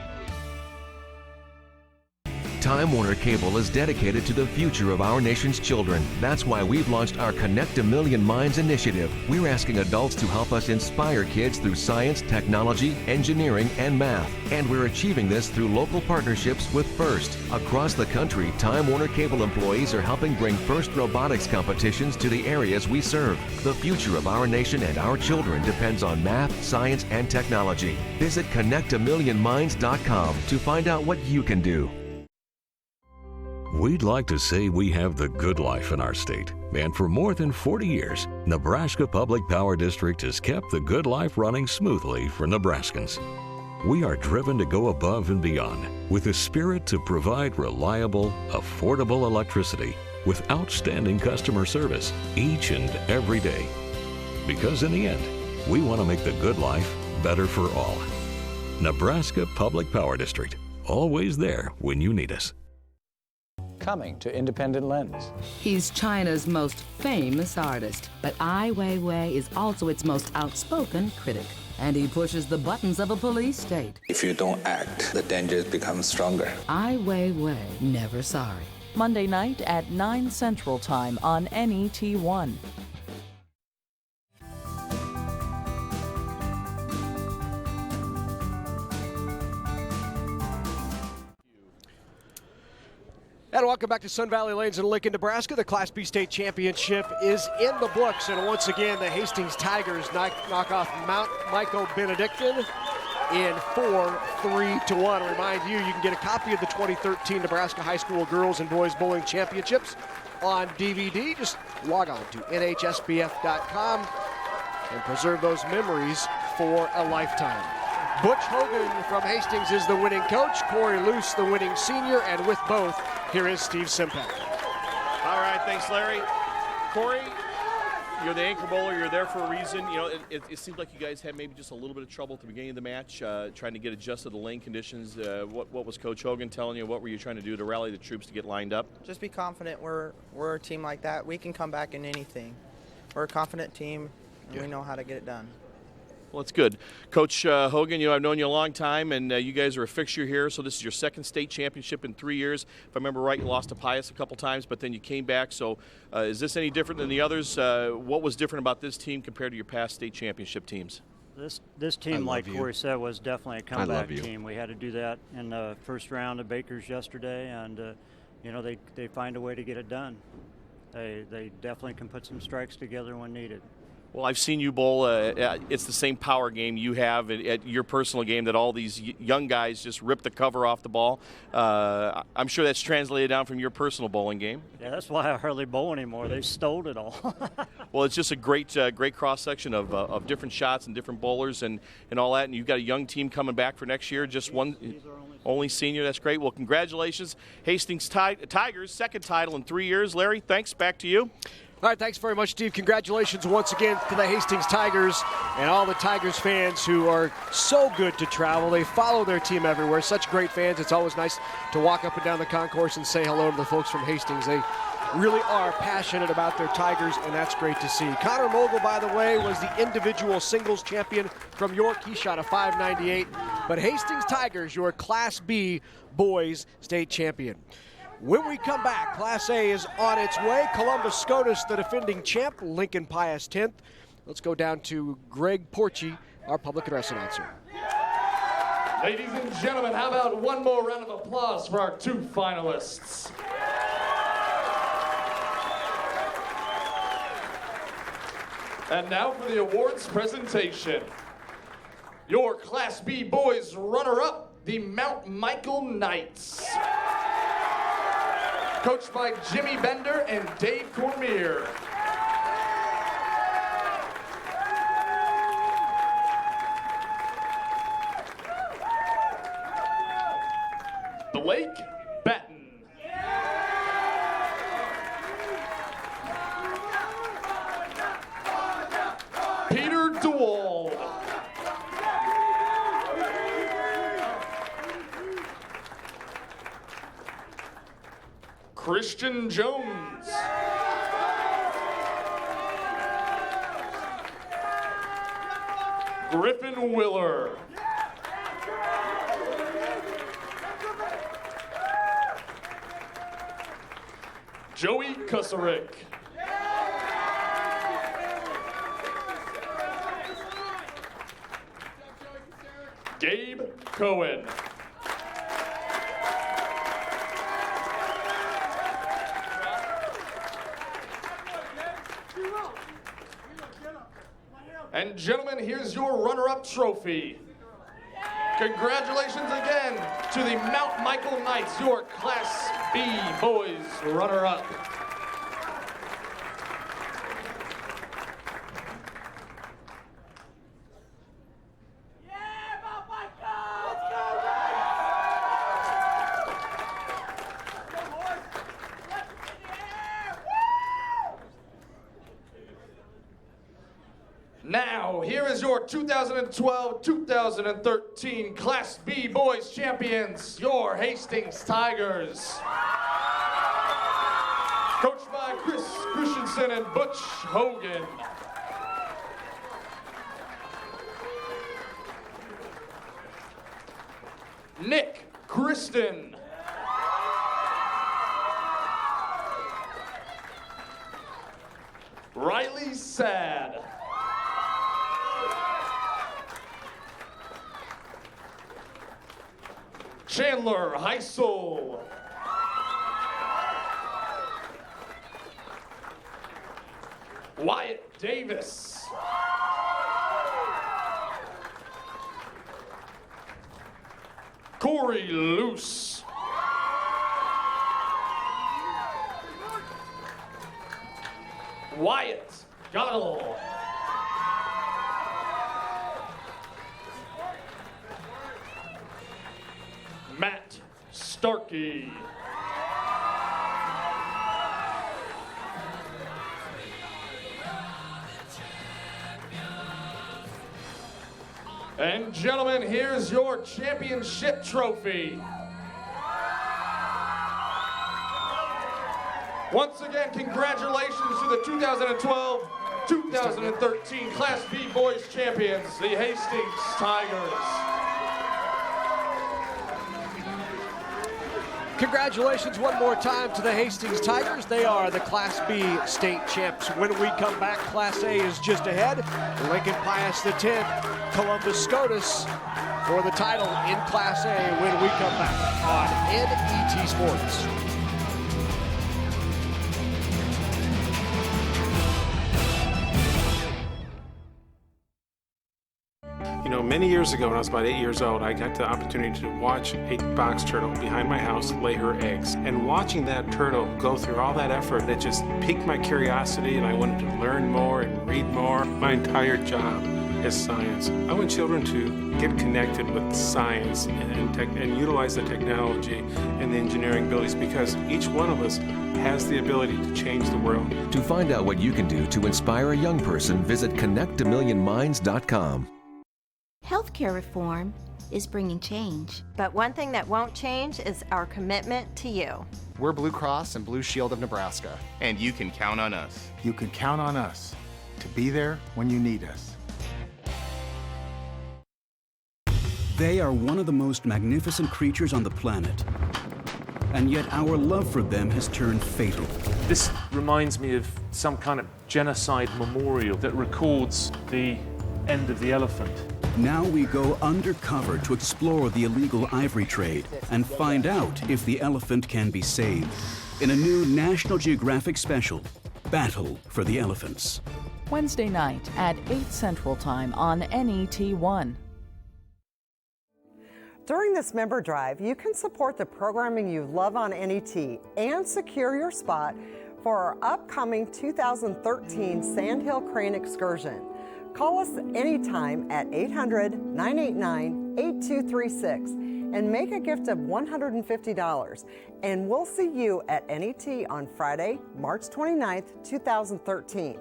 Time Warner Cable is dedicated to the future of our nation's children. That's why we've launched our Connect a Million Minds initiative. We're asking adults to help us inspire kids through science, technology, engineering, and math. And we're achieving this through local partnerships with FIRST. Across the country, Time Warner Cable employees are helping bring FIRST robotics competitions to the areas we serve. The future of our nation and our children depends on math, science, and technology. Visit connectamillionminds.com to find out what you can do. We'd like to say we have the good life in our state. And for more than 40 years, Nebraska Public Power District has kept the good life running smoothly for Nebraskans. We are driven to go above and beyond with a spirit to provide reliable, affordable electricity with outstanding customer service each and every day. Because in the end, we want to make the good life better for all. Nebraska Public Power District, always there when you need us. Coming to Independent Lens. He's China's most famous artist, but Ai Weiwei is also its most outspoken critic. And he pushes the buttons of a police state. If you don't act, the dangers become stronger. Ai Weiwei, never sorry. Monday night at 9 Central Time on NET1. And welcome back to Sun Valley Lanes in Lincoln, Nebraska. The Class B State Championship is in the books, and once again, the Hastings Tigers knock off Mount Michael Benedictine in 4-3-1. Remind you, you can get a copy of the 2013 Nebraska High School Girls and Boys Bowling Championships on DVD. Just log on to NHSBF.com and preserve those memories for a lifetime. Butch Hogan from Hastings is the winning coach, Corey Luce the winning senior, and with both, here is Steve Simpak. All right, thanks, Larry. Corey, you're the anchor bowler. You're there for a reason. You know, it seems like you guys had maybe just a little bit of trouble at the beginning of the match, trying to get adjusted to the lane conditions. What was Coach Hogan telling you? What were you trying to do to rally the troops to get lined up? Just be confident. We're a team like that. We can come back in anything. We're a confident team, and we know how to get it done. Well, it's good. Coach Hogan, you know, I've known you a long time, and you guys are a fixture here, so this is your second state championship in 3 years. If I remember right, you lost to Pius a couple times, but then you came back. So is this any different than the others? What was different about this team compared to your past state championship teams? This team, like Corey said, was definitely a comeback team. We had to do that in the first round of Bakers yesterday, and you know, they find a way to get it done. They definitely can put some strikes together when needed. Well, I've seen you bowl. It's the same power game you have at your personal game that all these young guys just rip the cover off the ball. I'm sure that's translated down from your personal bowling game. Yeah, that's why I hardly bowl anymore. They stole it all. Well, it's just a great cross-section of different shots and different bowlers and all that. And you've got a young team coming back for next year, just one only senior. That's great. Well, congratulations. Hastings Tigers, second title in 3 years. Larry, thanks. Back to you. All right, thanks very much, Steve. Congratulations once again to the Hastings Tigers and all the Tigers fans who are so good to travel. They follow their team everywhere. Such great fans. It's always nice to walk up and down the concourse and say hello to the folks from Hastings. They really are passionate about their Tigers, and that's great to see. Connor Mogul, by the way, was the individual singles champion from York. He shot a 598. But Hastings Tigers, your Class B boys state champion. When we come back, Class A is on its way. Columbus Scotus, the defending champ. Lincoln Pius 10th. Let's go down to Greg Porchy, our public address announcer. Ladies and gentlemen, how about one more round of applause for our two finalists? And now for the awards presentation. Your Class B boys runner-up, the Mount Michael Knights. Coached by Jimmy Bender and Dave Cormier. Blake Batten. Peter DeWald. Christian Jones. Griffin Willer. Joey Kusarick. Gabe Cohen. And gentlemen, here's your runner-up trophy. Congratulations again to the Mount Michael Knights, your Class B boys runner-up. Now, here is your 2012-2013 Class B Boys Champions, your Hastings Tigers. Coached by Chris Christensen and Butch Hogan. Nick Kristen. Riley Sad. Chandler Heisel. Wyatt Davis. Corey Luce. Wyatt Gottle. Matt Starkey. And gentlemen, here's your championship trophy. Once again, congratulations to the 2012-2013 Class B Boys Champions, the Hastings Tigers. Congratulations one more time to the Hastings Tigers. They are the Class B state champs. When we come back, Class A is just ahead. Lincoln Pius X, Columbus Scotus for the title in Class A when we come back on NET Sports. You know, many years ago when I was about 8 years old, I got the opportunity to watch a box turtle behind my house lay her eggs. And watching that turtle go through all that effort, it just piqued my curiosity and I wanted to learn more and read more. My entire job is science. I want children to get connected with science and utilize the technology and the engineering abilities because each one of us has the ability to change the world. To find out what you can do to inspire a young person, visit connectamillionminds.com. Healthcare reform is bringing change. But one thing that won't change is our commitment to you. We're Blue Cross and Blue Shield of Nebraska. And you can count on us. You can count on us to be there when you need us. They are one of the most magnificent creatures on the planet. And yet our love for them has turned fatal. This reminds me of some kind of genocide memorial that records the end of the elephant. Now we go undercover to explore the illegal ivory trade and find out if the elephant can be saved. In a new National Geographic special, Battle for the Elephants. Wednesday night at 8 Central Time on NET1. During this member drive, you can support the programming you love on NET and secure your spot for our upcoming 2013 Sandhill Crane excursion. Call us anytime at 800-989-8236 and make a gift of $150. And we'll see you at NET on Friday, March 29th, 2013.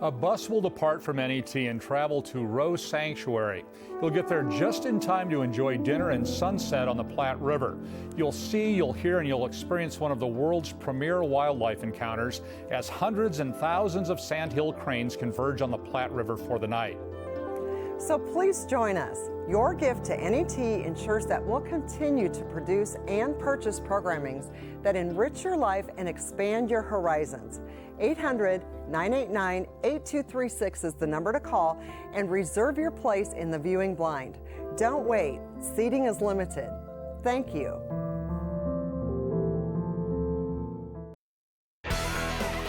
A bus will depart from NET and travel to Rose Sanctuary. You'll get there just in time to enjoy dinner and sunset on the Platte River. You'll see, you'll hear, and you'll experience one of the world's premier wildlife encounters as hundreds and thousands of sandhill cranes converge on the Platte River for the night. So please join us. Your gift to NET ensures that we'll continue to produce and purchase programmings that enrich your life and expand your horizons. 800-989-8236 is the number to call and reserve your place in the viewing blind. Don't wait. Seating is limited. Thank you.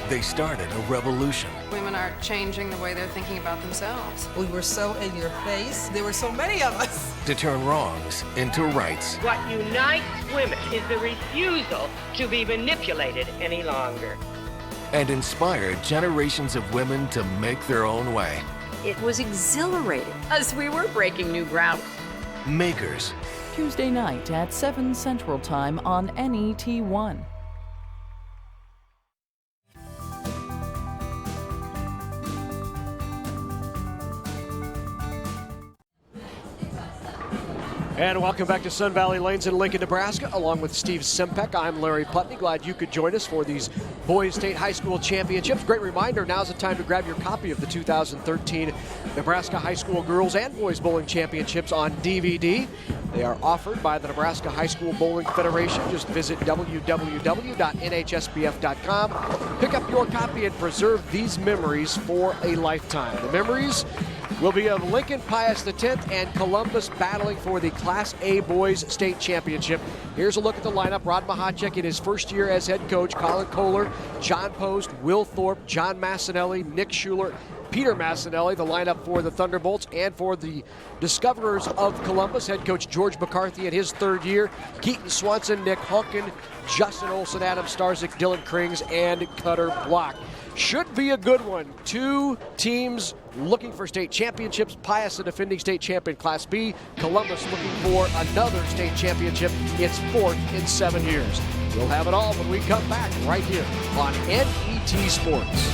They started a revolution. Women are changing the way they're thinking about themselves. We were so in your face. There were so many of us. To turn wrongs into rights. What unites women is the refusal to be manipulated any longer. And inspire generations of women to make their own way. It was exhilarating as we were breaking new ground. Makers. Tuesday night at 7 Central Time on NET1. And welcome back to Sun Valley Lanes in Lincoln, Nebraska. Along with Steve Simpek, I'm Larry Putney. Glad you could join us for these Boys State High School Championships. Great reminder, now's the time to grab your copy of the 2013 Nebraska High School Girls and Boys Bowling Championships on DVD. They are offered by the Nebraska High School Bowling Federation. Just visit www.nhsbf.com. Pick up your copy and preserve these memories for a lifetime. The memories will be of Lincoln Pius X and Columbus battling for the Class A Boys State Championship. Here's a look at the lineup. Rod Mahacek in his first year as head coach. Colin Kohler, John Post, Will Thorpe, John Massinelli, Nick Schuler, Peter Massinelli, the lineup for the Thunderbolts, and for the Discoverers of Columbus, head coach George McCarthy in his third year. Keaton Swanson, Nick Honkin, Justin Olson, Adam Starzyk, Dylan Krings, and Cutter Block. Should be a good one. Two teams looking for state championships. Pius, the defending state champion, Class B. Columbus looking for another state championship. It's fourth in 7 years. We'll have it all when we come back right here on NET Sports.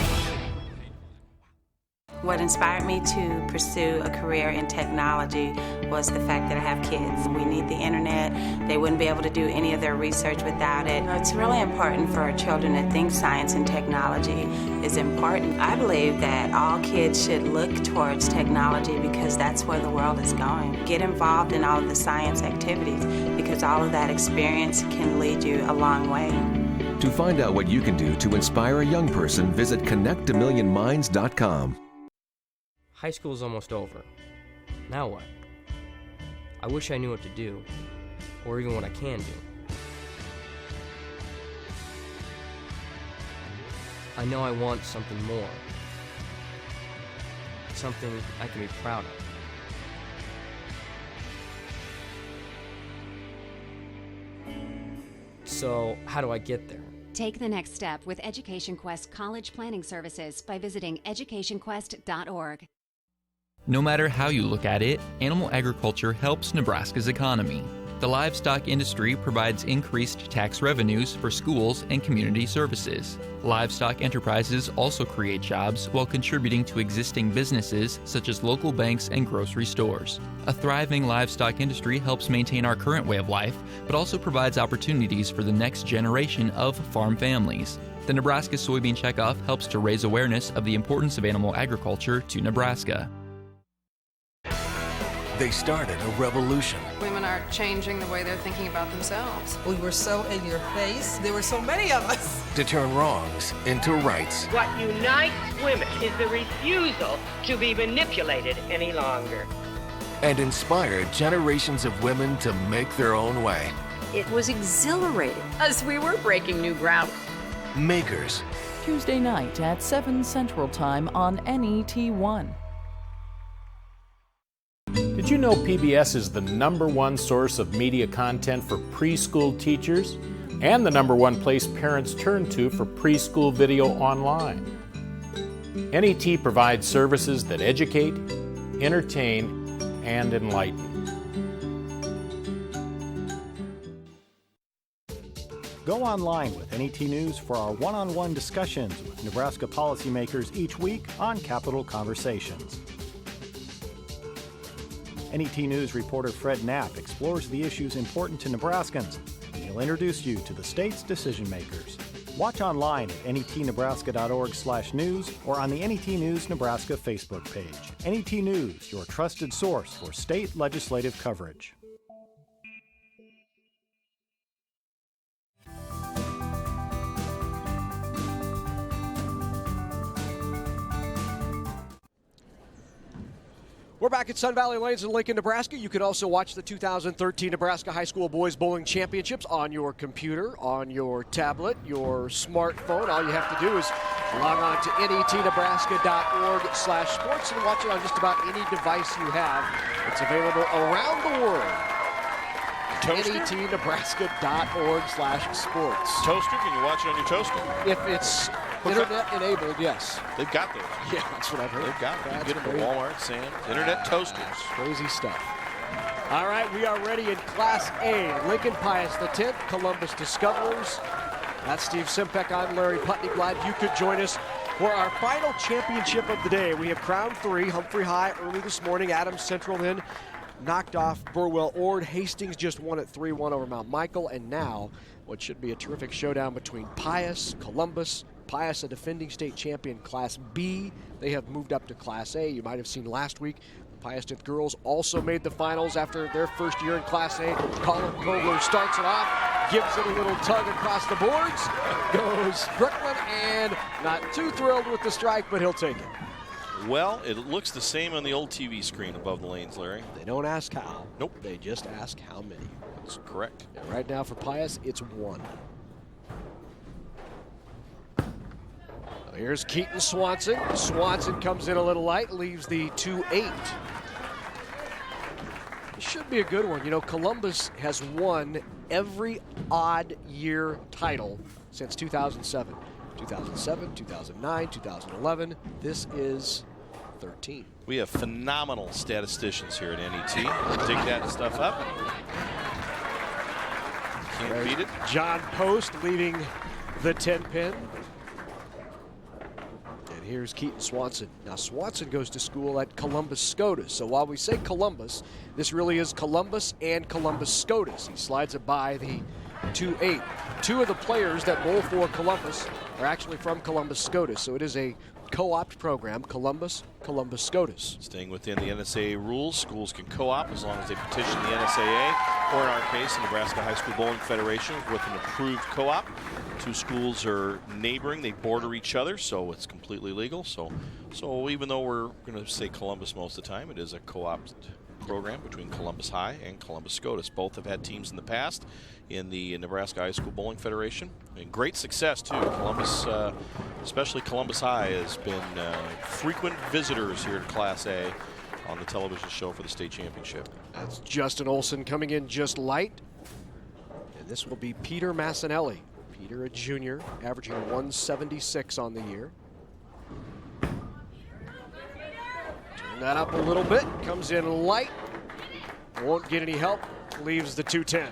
What inspired me to pursue a career in technology was the fact that I have kids. We need the internet. They wouldn't be able to do any of their research without it. It's really important for our children to think science and technology is important. I believe that all kids should look towards technology because that's where the world is going. Get involved in all of the science activities because all of that experience can lead you a long way. To find out what you can do to inspire a young person, visit connectamillionminds.com. High school's almost over. Now what? I wish I knew what to do, or even what I can do. I know I want something more. Something I can be proud of. So, how do I get there? Take the next step with Education Quest College Planning Services by visiting educationquest.org. No matter how you look at it, animal agriculture helps Nebraska's economy. The livestock industry provides increased tax revenues for schools and community services. Livestock enterprises also create jobs while contributing to existing businesses such as local banks and grocery stores. A thriving livestock industry helps maintain our current way of life, but also provides opportunities for the next generation of farm families. The Nebraska Soybean Checkoff helps to raise awareness of the importance of animal agriculture to Nebraska. They started a revolution. Women are changing the way they're thinking about themselves. We were so in your face. There were so many of us. To turn wrongs into rights. What unites women is the refusal to be manipulated any longer. And inspired generations of women to make their own way. It was exhilarating as we were breaking new ground. Makers. Tuesday night at 7 Central Time on NET1. Did you know PBS is the #1 source of media content for preschool teachers and the #1 place parents turn to for preschool video online? NET provides services that educate, entertain, and enlighten. Go online with NET News for our one-on-one discussions with Nebraska policymakers each week on Capitol Conversations. NET News reporter Fred Knapp explores the issues important to Nebraskans, and he'll introduce you to the state's decision makers. Watch online at netnebraska.org/news or on the NET News Nebraska Facebook page. NET News, your trusted source for state legislative coverage. We're back at Sun Valley Lanes in Lincoln, Nebraska. You can also watch the 2013 Nebraska High School Boys Bowling Championships on your computer, on your tablet, your smartphone. All you have to do is log on to netnebraska.org/sports and watch it on just about any device you have. It's available around the world. netnebraska.org/sports. Toaster? Can you watch it on your toaster? If it's internet enabled, yes. They've got those. Yeah, that's what I've heard. They've got them. You That's get them crazy. at Walmart, Sam's. Internet toasters. Crazy stuff. All right, we are ready in Class A. Lincoln Pius X, Columbus Discoverers. That's Steve Simpek. I'm Larry Putney. Glad you could join us for our final championship of the day. We have crowned 3. Humphrey High early this morning. Adams Central then knocked off Burwell Ord. Hastings just won at 3-1 over Mount Michael. And now what should be a terrific showdown between Pius, Columbus. Pius, a defending state champion, Class B. They have moved up to Class A. You might have seen last week, the Pius X girls also made the finals after their first year in Class A. Colin Kogler starts it off, gives it a little tug across the boards, goes Brooklyn, and not too thrilled with the strike, but he'll take it. Well, it looks the same on the old TV screen above the lanes, Larry. They don't ask how. Nope. They just ask how many. That's correct. And right now for Pius, it's 1. Here's Keaton Swanson. Swanson comes in a little light, leaves the 2-8. This should be a good one. You know, Columbus has won every odd year title since 2007. 2007, 2009, 2011. This is 13. We have phenomenal statisticians here at NET. Dig that stuff up. Can't beat it. John Post leading the 10 pin. And here's Keaton Swanson. Now Swanson goes to school at Columbus Scotus. So while we say Columbus, this really is Columbus and Columbus Scotus. He slides it by the 2-8. Two of the players that bowl for Columbus are actually from Columbus Scotus. So it is a co-opt program, Columbus Scotus. Staying within the NSAA rules, schools can co-op as long as they petition the NSAA, or in our case, the Nebraska High School Bowling Federation with an approved co-op. Two schools are neighboring, they border each other, so it's completely legal. So even though we're going to say Columbus most of the time, it is a co-op program between Columbus High and Columbus Scotus. Both have had teams in the past in the Nebraska High School Bowling Federation. And great success, too. Columbus, especially Columbus High, has been frequent visitors here to Class A on the television show for the state championship. That's Justin Olson coming in just light. And this will be Peter Massinelli. Peter, a junior, averaging 176 on the year. Turn that up a little bit. Comes in light. Won't get any help. Leaves the 210.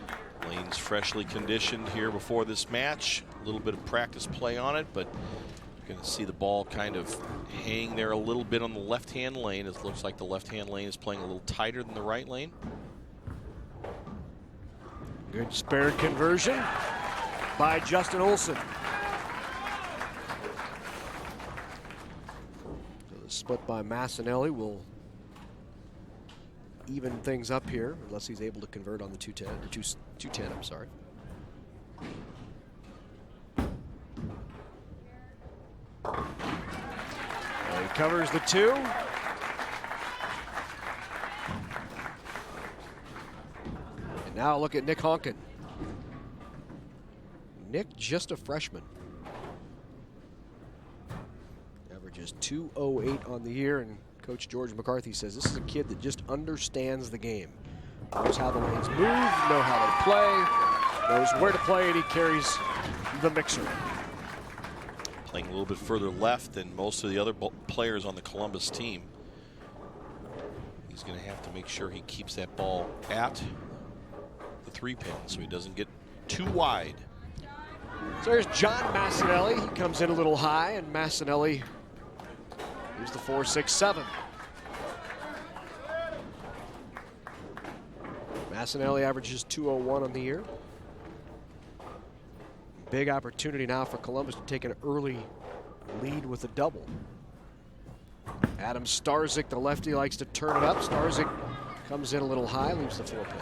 Lane's freshly conditioned here before this match. A little bit of practice play on it, but you're going to see the ball kind of hang there a little bit on the left-hand lane. It looks like the left-hand lane is playing a little tighter than the right lane. Good spared conversion by Justin Olson. So the split by Massinelli will even things up here, unless he's able to convert on the 210, or 210, I'm sorry. He covers the 2. And now look at Nick Honkin. Nick, just a freshman. Averages 208 on the year, and Coach George McCarthy says this is a kid that just understands the game. Knows how the lanes move, know how they play, knows where to play, and he carries the mixer. Playing a little bit further left than most of the other players on the Columbus team. He's going to have to make sure he keeps that ball at the 3-pin so he doesn't get too wide. So there's John Massinelli. He comes in a little high, and Massinelli here's the 4-6-7. Massinelli averages 201 on the year. Big opportunity now for Columbus to take an early lead with a double. Adam Starzyk, the lefty, likes to turn it up. Starzyk comes in a little high, leaves the 4-pin.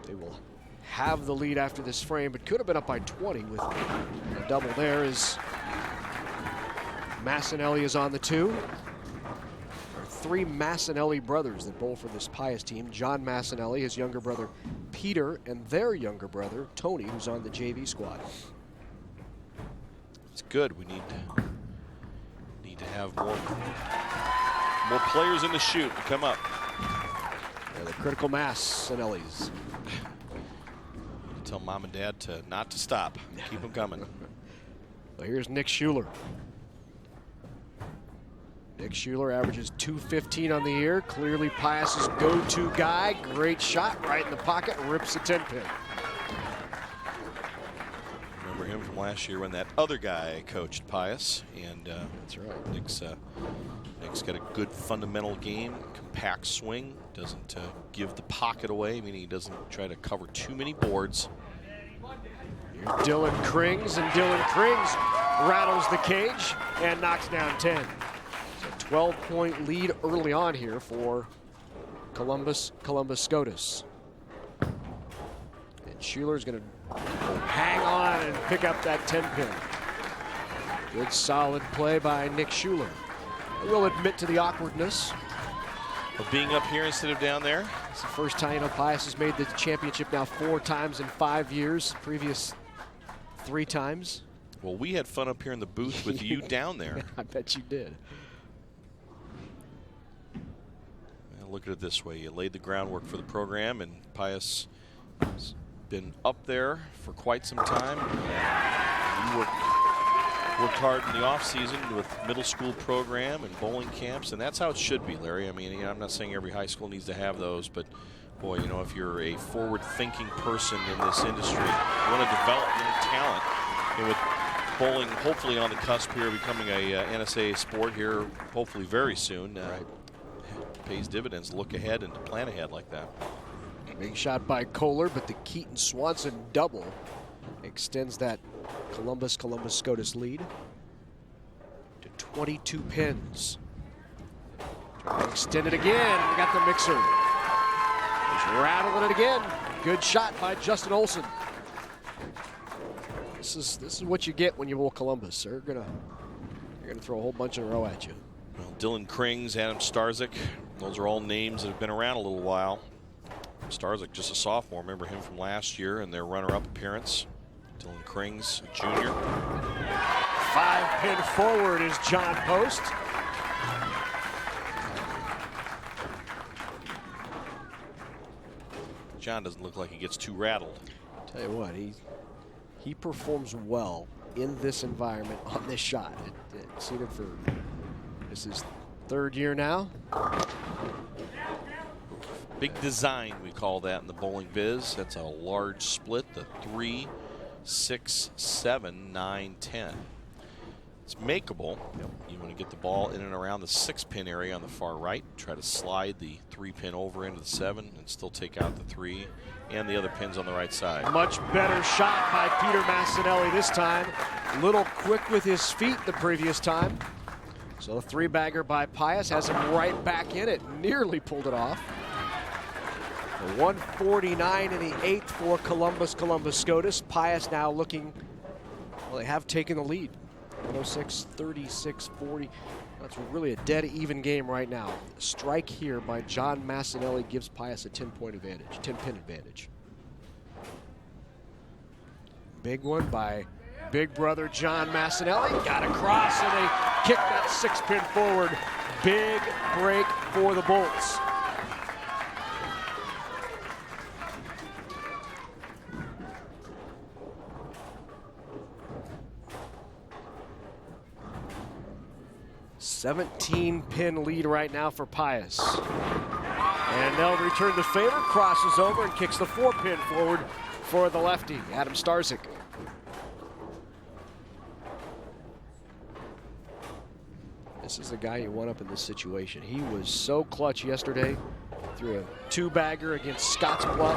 They will have the lead after this frame, but could have been up by 20 with a double there as Massinelli is on the 2. There are 3 Massinelli brothers that bowl for this Pius team. John Massinelli, his younger brother Peter, and their younger brother Tony, who's on the JV squad. It's good. We need to have more players in the chute to come up. Yeah, the critical Massinellis. Tell mom and dad not to stop. Keep them coming. Well, here's Nick Schuler. Nick Schuler averages 215 on the year. Clearly Pius's go-to guy. Great shot right in the pocket. Rips a 10-pin. Remember him from last year when that other guy coached Pius. And that's right. Nick's got a good fundamental game. Compact swing. Doesn't give the pocket away, meaning he doesn't try to cover too many boards. Here's Dylan Krings, and Dylan Krings rattles the cage and knocks down 10. So 12-point lead early on here for Columbus Scotus. And Schuler's going to hang on and pick up that 10-pin. Good solid play by Nick Schuler. I will admit to the awkwardness of being up here instead of down there. It's the first time, Pius has made the championship now 4 times in 5 years. Previous 3 times. Well, we had fun up here in the booth with you down there. I bet you did. Well, look at it this way. You laid the groundwork for the program, and Pius has been up there for quite some time. You worked hard in the off-season with middle school program and bowling camps, and that's how it should be, Larry. I mean, I'm not saying every high school needs to have those, but boy, you know, if you're a forward-thinking person in this industry, you want to develop young talent. And with bowling hopefully on the cusp here, becoming a NSA sport here, hopefully very soon, pays dividends. Look ahead and plan ahead like that. Big shot by Kohler, but the Keaton Swanson double extends that Columbus Scotus lead to 22 pins. Extend it again. We got the mixer. He's rattling it again. Good shot by Justin Olson. This is what you get when you bowl Columbus. They're gonna throw a whole bunch in a row at you. Well, Dylan Krings, Adam Starzyk, those are all names that have been around a little while. Starzyk, just a sophomore. Remember him from last year and their runner-up appearance. Dylan Krings, a junior. 5-pin forward is John Post. John doesn't look like he gets too rattled. Tell you what, he performs well in this environment on this shot. Seen him for this is third year now. Big design, we call that in the bowling biz. That's a large split, the 3, 6, 7, 9, 10. It's makeable. You want to get the ball in and around the 6-pin area on the far right. Try to slide the 3-pin over into the 7 and still take out the 3 and the other pins on the right side. Much better shot by Peter Massinelli this time. A little quick with his feet the previous time. So a 3-bagger by Pius has him right back in it. Nearly pulled it off. The 149 in the 8th for Columbus Scotus. Pius now looking, well, they have taken the lead. 106, 36, 40. That's really a dead even game right now. Strike here by John Massinelli gives Pius a 10-point advantage, 10-pin advantage. Big one by big brother John Massinelli. Got across and they kick that 6-pin forward. Big break for the Bolts. $17-pin lead right now for Pius. And they'll return the favor, crosses over and kicks the 4-pin forward for the lefty, Adam Starzyk. This is the guy you want up in this situation. He was so clutch yesterday. Threw a 2-bagger against Scottsbluff.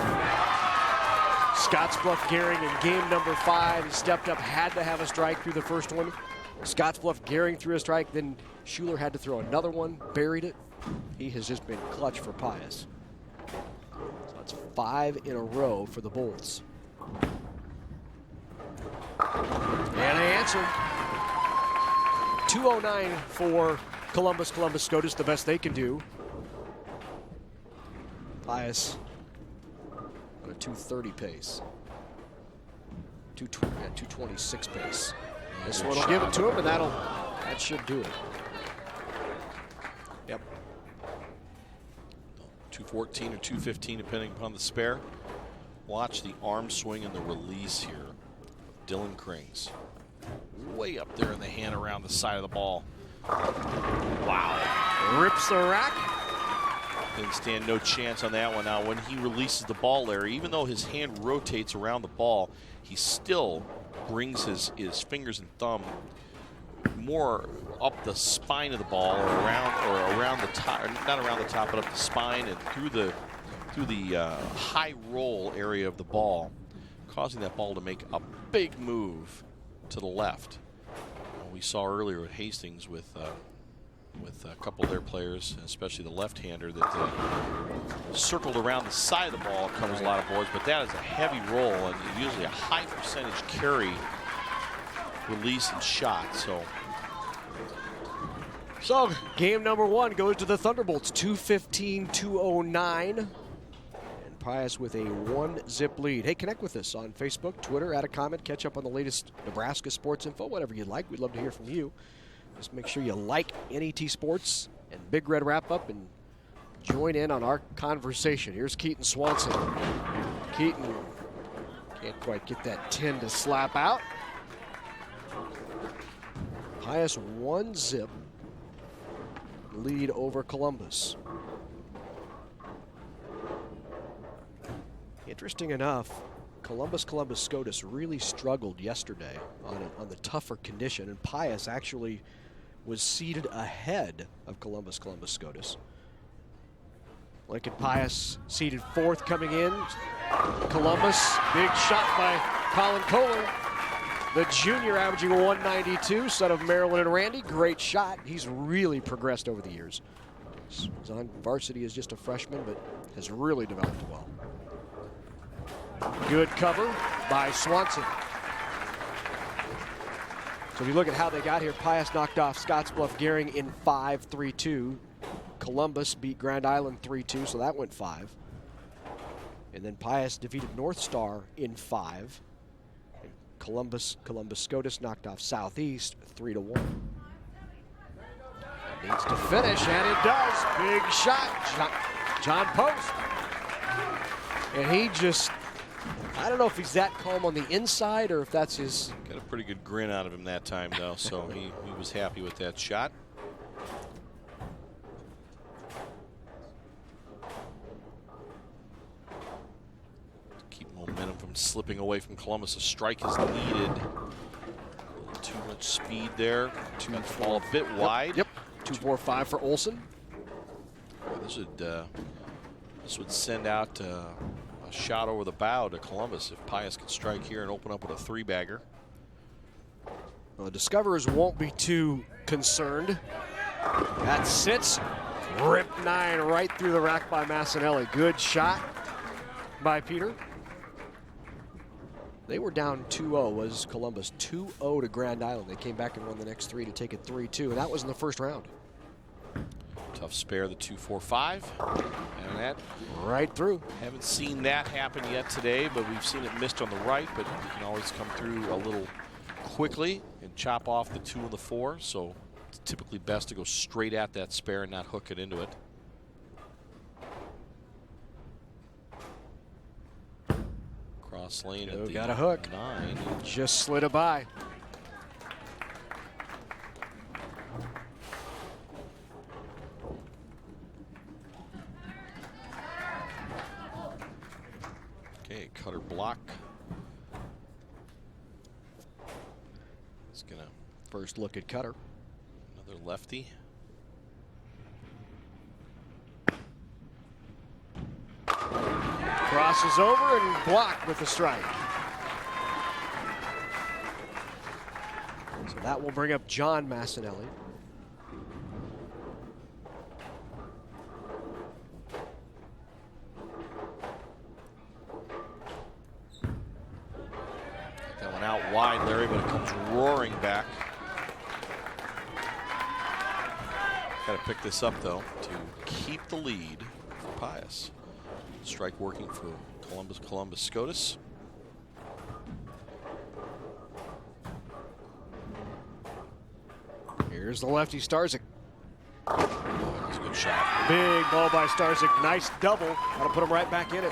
Scottsbluff Gehring in game number 5. He stepped up, had to have a strike through the first one. Scottsbluff Gehring threw a strike, then Schuler had to throw another one, buried it. He has just been clutch for Pius. So that's 5 in a row for the Bolts. And they answer. 209 for Columbus Scotus, the best they can do. Pius on a 230 pace. 226 pace. This one will give it to him, and that should do it. Yep. 214 or 215, depending upon the spare. Watch the arm swing and the release here. Dylan Krings. Way up there in the hand around the side of the ball. Wow. Rips the rack. Didn't stand no chance on that one. Now, when he releases the ball, Larry, even though his hand rotates around the ball, he still brings his fingers and thumb more up the spine of the ball or around the top, not around the top, but up the spine and through the high roll area of the ball, causing that ball to make a big move to the left. We saw earlier at Hastings with a couple of their players, especially the left-hander, that circled around the side of the ball, covers a lot of boards, but that is a heavy roll and usually a high percentage carry, release, and shot. So game number 1 goes to the Thunderbolts, 215-209. And Pius with a 1-zip lead. Hey, connect with us on Facebook, Twitter, add a comment, catch up on the latest Nebraska sports info, whatever you'd like. We'd love to hear from you. Just make sure you like NET Sports and Big Red Wrap Up and join in on our conversation. Here's Keaton Swanson. Keaton can't quite get that 10 to slap out. Pius 1-zip lead over Columbus. Interesting enough, Columbus Scotus really struggled yesterday on the tougher condition, and Pius actually was seated ahead of Columbus Scotus. Lincoln Pius seated 4th coming in. Columbus, big shot by Colin Kohler. The junior averaging 192, son of Marilyn and Randy. Great shot. He's really progressed over the years. Was on varsity as just a freshman, but has really developed well. Good cover by Swanson. So if you look at how they got here, Pius knocked off Scottsbluff Gehring in 5-3-2. Columbus beat Grand Island 3-2, so that went 5. And then Pius defeated North Star in 5. And Columbus Scotus knocked off Southeast 3-1. Needs to finish, and it does. Big shot, John Post. And he just, I don't know if he's that calm on the inside or if that's his. Got a pretty good grin out of him that time, though, so he was happy with that shot. Keep momentum from slipping away from Columbus. A strike is needed. Too much speed there. Too much fall a bit wide. Yep. 2-4-5 for Olson. This would send out a shot over the bow to Columbus if Pius could strike here and open up with a 3-bagger. Well, the Discoverers won't be too concerned. That sits. Rip 9 right through the rack by Massinelli. Good shot by Peter. They were down 2-0, was Columbus. 2-0 to Grand Island. They came back and won the next 3 to take it 3-2, and that was in the first round. Tough spare, the 2-4-5. And that right through. Haven't seen that happen yet today, but we've seen it missed on the right, but you can always come through a little quickly and chop off the 2 and the 4. So it's typically best to go straight at that spare and not hook it into it. Cross lane at the got a hook. 9. Just slid it by. Okay, cutter block. It's gonna first look at cutter. Another lefty. Crosses over and blocked with the strike. So that will bring up John Massinelli. That one out wide, Larry, but it comes roaring back. Got to pick this up, though, to keep the lead for Pius. Strike working for Columbus Scotus. Here's the lefty Starzyk. Oh, that's a good shot. Big ball by Starzyk. Nice double. That'll put him right back in it.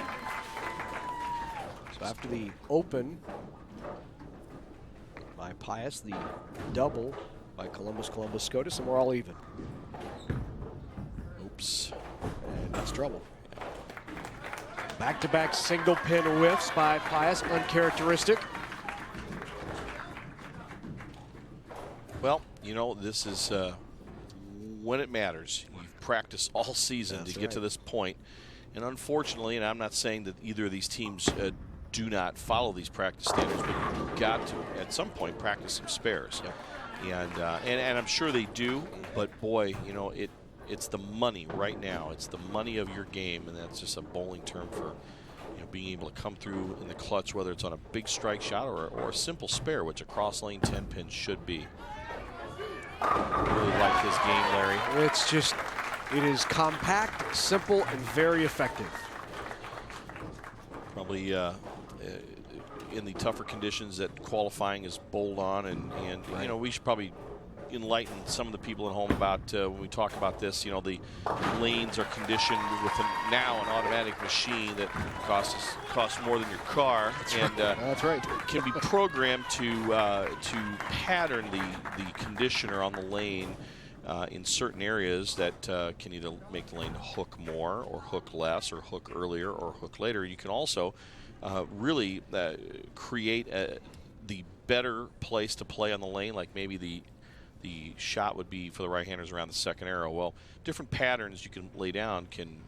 So after the open by Pius, the double by Columbus Scotus, and we're all even. Oops. And that's trouble. Back-to-back single pin whiffs by Pius, uncharacteristic. Well, you know, this is when it matters. You've practiced all season to get to this point. And unfortunately, and I'm not saying that either of these teams do not follow these practice standards, but you've got to, at some point, practice some spares. Yep. And I'm sure they do, but boy, you know, it's the money right now. It's the money of your game, and that's just a bowling term for being able to come through in the clutch, whether it's on a big strike shot or a simple spare, which a cross lane 10 pin should be. Really like his game, Larry. It's just, it is compact, simple, and very effective. Probably in the tougher conditions that qualifying is bowled on, and right. You know, we should probably enlighten some of the people at home about when we talk about this. You know, the lanes are conditioned with now an automatic machine that costs more than your car. That's right. Can be programmed to pattern the conditioner on the lane in certain areas that can either make the lane hook more or hook less or hook earlier or hook later. You can also really create the better place to play on the lane, like maybe the shot would be for the right-handers around the second arrow. Well, different patterns you can lay down can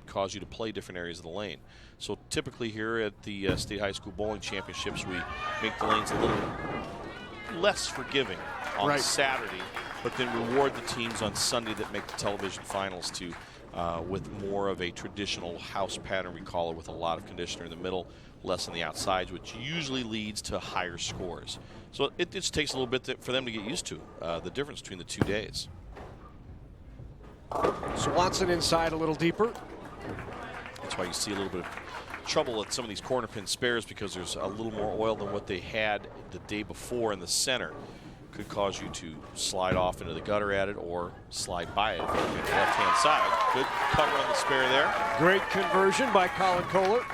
cause you to play different areas of the lane. So typically here at the State High School Bowling Championships, we make the lanes a little less forgiving on Saturday, but then reward the teams on Sunday that make the television finals to with more of a traditional house pattern, we call it, with a lot of conditioner in the middle, less on the outsides, which usually leads to higher scores. So it just takes a little bit for them to get used to the difference between the 2 days. Swanson inside a little deeper. That's why you see a little bit of trouble at some of these corner pin spares, because there's a little more oil than what they had the day before in the center. Could cause you to slide off into the gutter at it or slide by it on the left-hand side. Good cover on the spare there. Great conversion by Colin Kohler.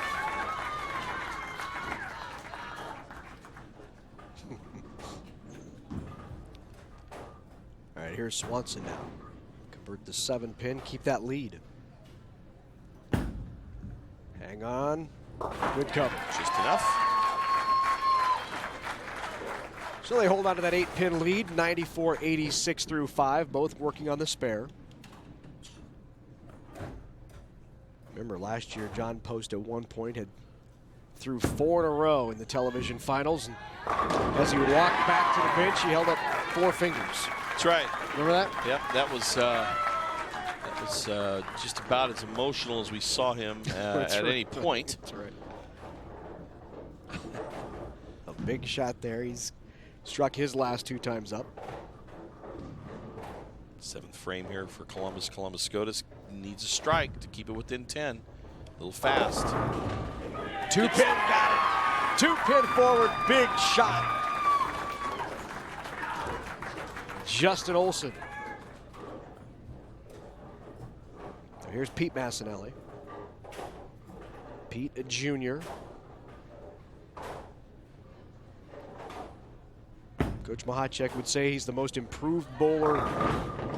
All right, here's Swanson now. Convert the 7-pin, keep that lead. Hang on. Good cover. Just enough. So they hold on to that 8-pin lead, 94-86 through 5, both working on the spare. Remember last year, John Post at one point had threw 4 in a row in the television finals. And as he would walk back to the bench, he held up 4 fingers. That's right. Remember that? Yep, that was just about as emotional as we saw him at any point. That's right. A big shot there. He's struck his last 2 times up. 7th frame here for Columbus. Columbus Scotus needs a strike to keep it within 10. A little fast. 2-pin, got it. 2-pin forward, big shot. Justin Olson. So here's Pete Massinelli. Pete, a junior. Coach Mahacek would say he's the most improved bowler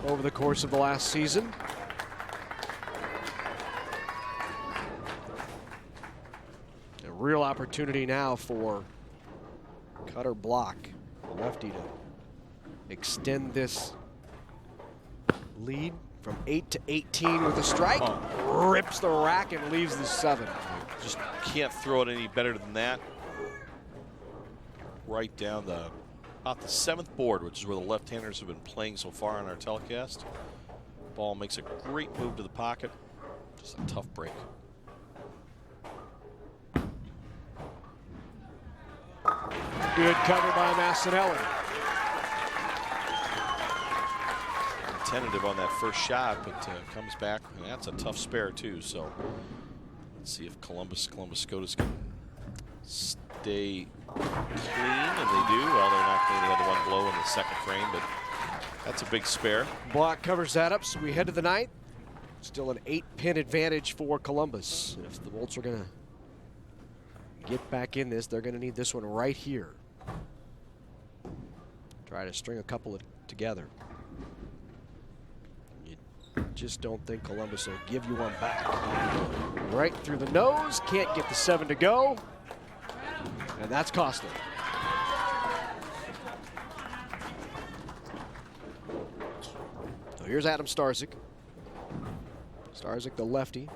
over the course of the last season. A real opportunity now for Cutter Block, the lefty, to extend this lead from 8 to 18 with a strike. Rips the rack and leaves the 7. Just can't throw it any better than that. Right down about the 7th board, which is where the left-handers have been playing so far on our telecast. Ball makes a great move to the pocket. Just a tough break. Good cover by Massinelli. Tentative on that first shot, but comes back, and that's a tough spare too. So let's see if Columbus Scotus can stay clean, and they do. Well, they're not clean. They had the one blow in the 2nd frame, but that's a big spare. Block covers that up, so we head to the 9th. Still an 8-pin advantage for Columbus. And if the Bolts are going to get back in this, they're going to need this one right here. Try to string a couple together. You just don't think Columbus will give you one back. Right through the nose, can't get the 7 to go. And that's costly. So here's Adam Starzyk. Starzyk, the lefty.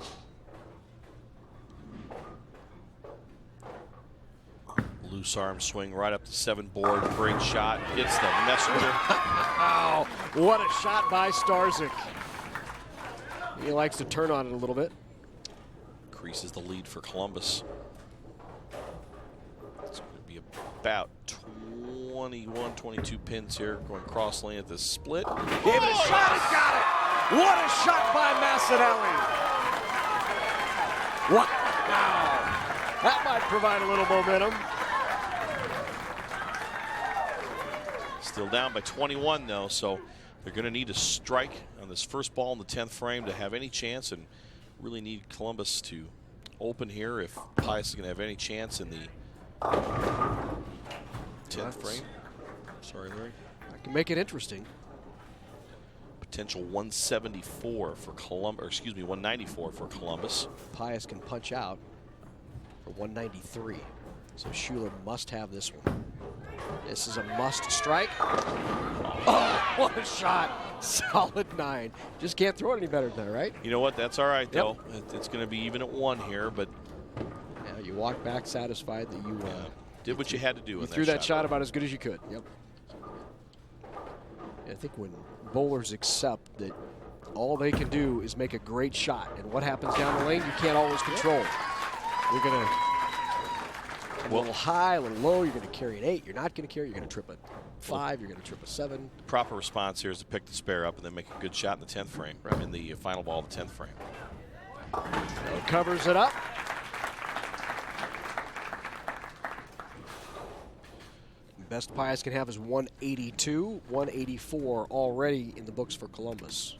Loose arm swing right up the 7 board. Great shot. Gets the messenger. Wow, what a shot by Starzyk. He likes to turn on it a little bit. Increases the lead for Columbus. It's going to be about 21, 22 pins here, going cross lane at the split. Gave it a shot and got it. What a shot by Massinelli. Wow. That might provide a little momentum. Still down by 21 though, so they're going to need a strike on this first ball in the 10th frame to have any chance, and really need Columbus to open here if Pius is going to have any chance in the 10th frame. Sorry, Larry. I can make it interesting. Potential 174 for Columbus, or excuse me, 194 for Columbus. Pius can punch out for 193. So Schuler must have this one. This is a must strike. Oh, what a shot. Solid 9. Just can't throw it any better than that, right? You know what? That's all right, though. It's going to be even at 1 here, but yeah, you walk back satisfied that you did what you had to do. You threw that shot about as good as you could. Yep. I think when bowlers accept that all they can do is make a great shot, and what happens down the lane, you can't always control. You're going to a little high, a little low. You're going to carry an 8. You're not going to carry. You're going to trip a 5. You're going to trip a 7. The proper response here is to pick the spare up and then make a good shot in the 10th frame, right in the final ball of the 10th frame. So covers it up. Best Pius can have is 182, 184 already in the books for Columbus.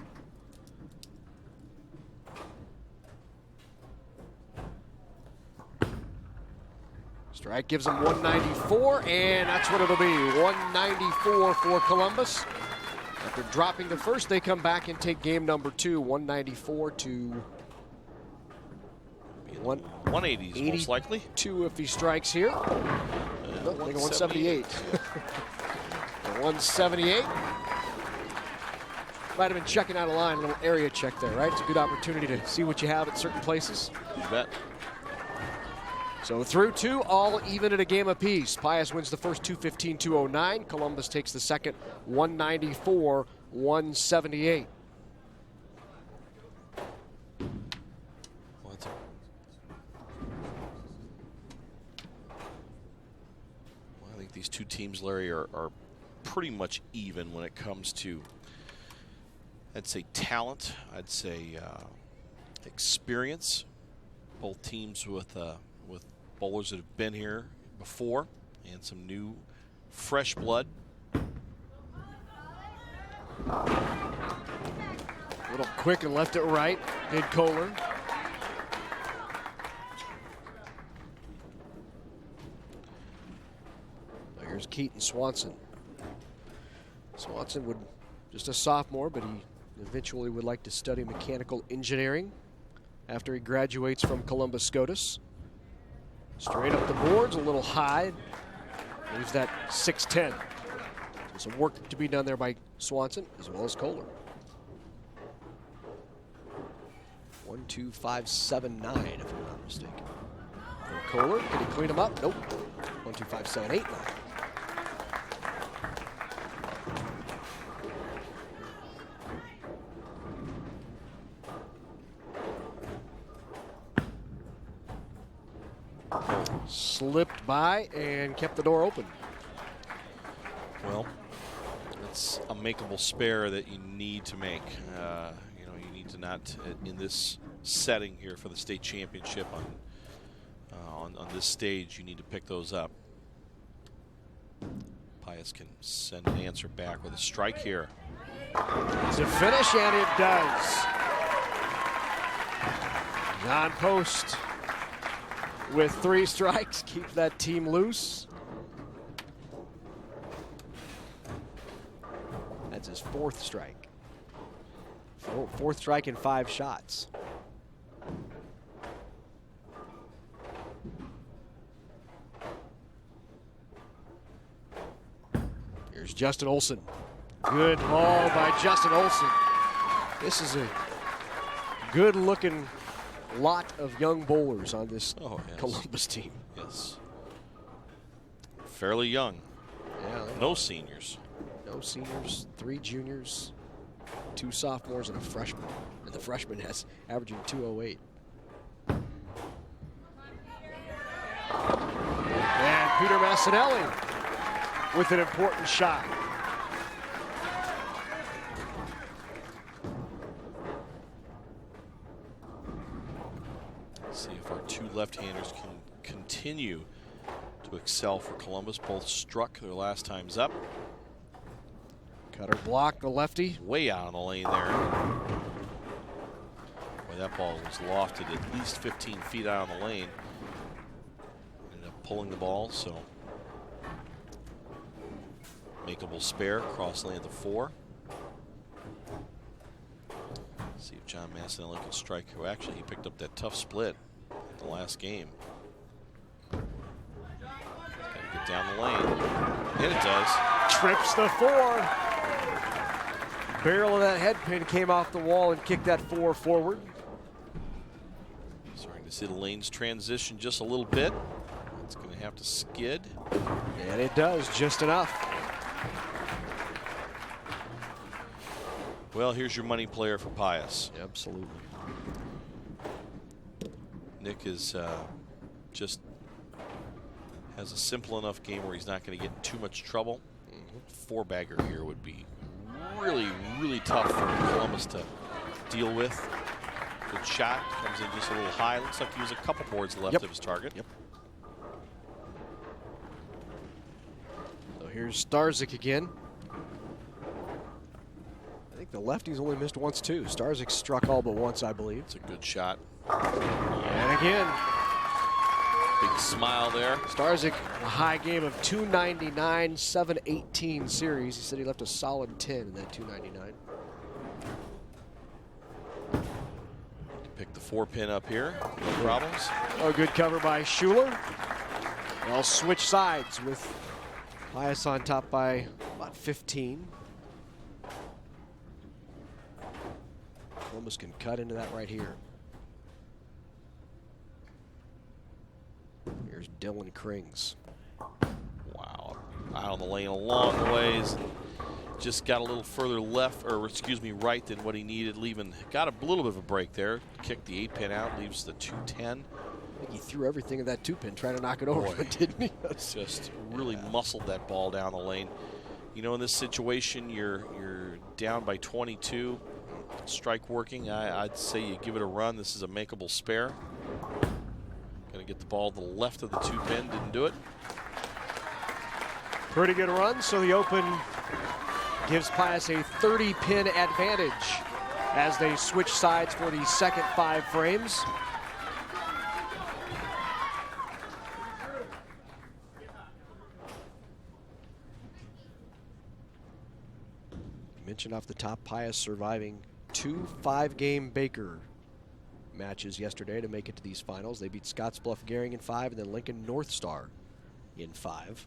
Strike gives him 194, and that's what it'll be, 194 for Columbus. After dropping the first, they come back and take game number 2, 194 to 180 most likely. 2 if he strikes here. 178. 178. Might have been checking out a line, a little area check there, right? It's a good opportunity to see what you have at certain places. You bet. So through 2, all even at a game apiece. Pius wins the first 215-209. Columbus takes the second 194-178. I think these two teams, Larry, are pretty much even when it comes to, I'd say, talent. I'd say experience. Both teams with bowlers that have been here before and some new, fresh blood. A little quick and left it right. Did Kohler. Here's Keaton Swanson. Swanson would, just a sophomore, but he eventually would like to study mechanical engineering after he graduates from Columbus Scotus. Straight up the boards, a little high. Leaves that 6'10". So some work to be done there by Swanson as well as Kohler. 1-2-5-7-9, if I'm not mistaken. For Kohler, can he clean him up? Nope. 1-2-5-7-8-9. Slipped by and kept the door open. Well, it's a makeable spare that you need to make. You know, you need to not, in this setting here for the state championship on this stage, you need to pick those up. Pius can send an answer back with a strike here. Does it finish? And it does. John Post with 3 strikes, keep that team loose. That's his 4th strike. 4th strike in 5 shots. Here's Justin Olson. Good ball by Justin Olson. This is a good-looking lot of young bowlers on this Columbus team. Yes. Fairly young. Yeah. No seniors. No seniors, 3 juniors, 2 sophomores, and a freshman. And the freshman has averaging 208. And Peter Massinelli with an important shot. See if our 2 left-handers can continue to excel for Columbus. Both struck their last times up. Cutter block the lefty. Way out on the lane there. Boy, that ball was lofted at least 15 feet out on the lane. Ended up pulling the ball, so makeable spare, cross lane at the 4. See if John Massinelli can strike. Who actually he picked up that tough split in the last game. Got to get down the lane. And it does. Trips the 4. Barrel of that head pin came off the wall and kicked that 4 forward. Starting to see the lanes transition just a little bit. It's going to have to skid. And it does, just enough. Well, here's your money player for Pius. Absolutely. Nick is just has a simple enough game where he's not going to get in too much trouble. 4-bagger here would be really, really tough for Columbus to deal with. Good shot, comes in just a little high. Looks like he was a couple boards left of his target. Yep. So here's Starzyk again. I think the lefty's only missed once too. Starzyk struck all but once, I believe. It's a good shot. And again. Big smile there. Starzyk, a high game of 299, 718 series. He said he left a solid 10 in that 299. Pick the 4-pin up here. No problems. Oh, good cover by Schuler. They'll switch sides with Pius on top by about 15. Columbus can cut into that right here. Here's Dylan Krings. Wow, out on the lane a long ways. Just got a little further left, or excuse me, right than what he needed, got a little bit of a break there. Kicked the 8-pin out, leaves the 210. I think he threw everything in that 2-pin, trying to knock it over, didn't he? Just really muscled that ball down the lane. You know, in this situation, you're down by 22. Strike working, I'd say you give it a run. This is a makeable spare. Going to get the ball to the left of the 2-pin, didn't do it. Pretty good run, so the Open gives Pius a 30-pin advantage as they switch sides for the second 5 frames. Mentioned off the top, Pius surviving 2 5-game Baker matches yesterday to make it to these finals. They beat Scottsbluff-Gehring in 5 and then Lincoln North Star in 5.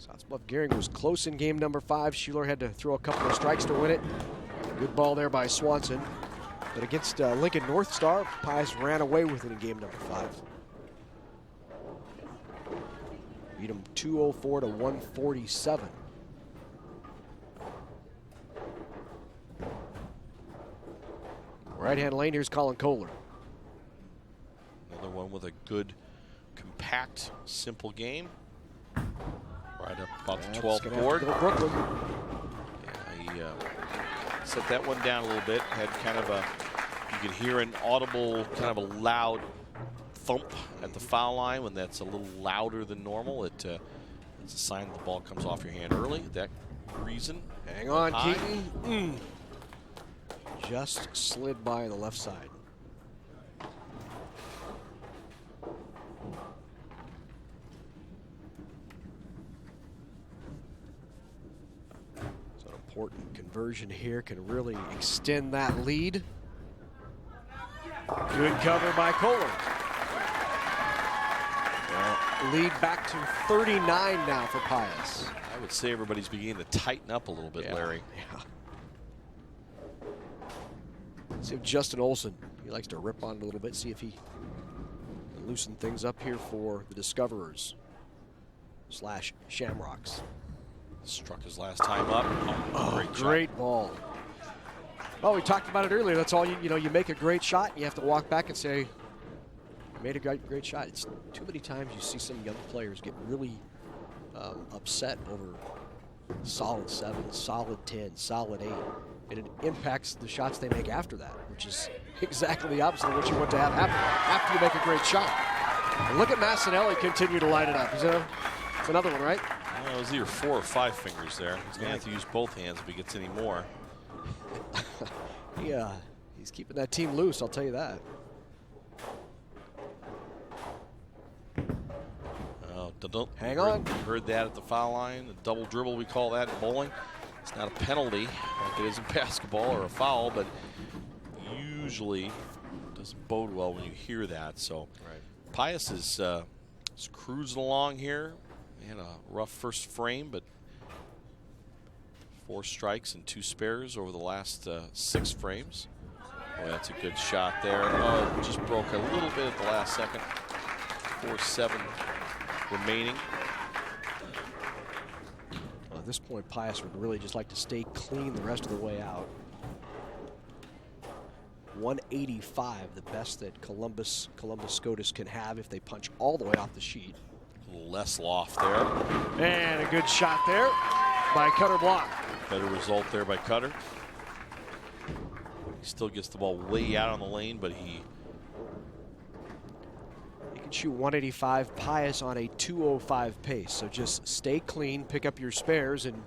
Scottsbluff-Gehring was close in game number 5. Schuler had to throw a couple of strikes to win it. Good ball there by Swanson. But against Lincoln North Star, Pius ran away with it in game number 5. Beat him 204 to 147. Right-hand lane, here's Colin Kohler. Another one with a good, compact, simple game. Right up about the 12th board. Brooklyn. Yeah, he set that one down a little bit. Had kind of a, you could hear an audible, kind of a loud thump at the foul line. When that's a little louder than normal, it's a sign that the ball comes off your hand early. That reason. Hang on, Keaton. Just slid by on the left side. So an important conversion here can really extend that lead. Good cover by Kohler. Lead back to 39 now for Pius. I would say everybody's beginning to tighten up a little bit, Larry. Yeah. See if Justin Olson, he likes to rip on it a little bit, see if he can loosen things up here for the Discoverers / Shamrocks. Struck his last time up. Oh, great ball. Oh, we talked about it earlier. That's all you know, you make a great shot, and you have to walk back and say, you made a great shot. It's too many times you see some young players get really upset over solid 7, solid 10, solid 8. And it impacts the shots they make after that, which is exactly the opposite of what you want to have happen after you make a great shot. And look at Massinelli continue to light it up. It's another one, right? Well, it was either 4 or 5 fingers there. He's going to have to use both hands if he gets any more. Yeah, he's keeping that team loose, I'll tell you that. Hang on. Heard that at the foul line. The double dribble, we call that in bowling. It's not a penalty like it is in basketball or a foul, but usually doesn't bode well when you hear that. So Pius is cruising along here. He had a rough first frame, but 4 strikes and 2 spares over the last 6 frames. Boy, that's a good shot there. Oh, just broke a little bit at the last second. 4-7 remaining. Well, at this point, Pius would really just like to stay clean the rest of the way out. 185, the best that Columbus Scotus can have if they punch all the way off the sheet. A little less loft there. And a good shot there by Cutter Block. Better result there by Cutter. He still gets the ball way out on the lane, but he can shoot 185. Pius on a 205 pace. So just stay clean, pick up your spares, and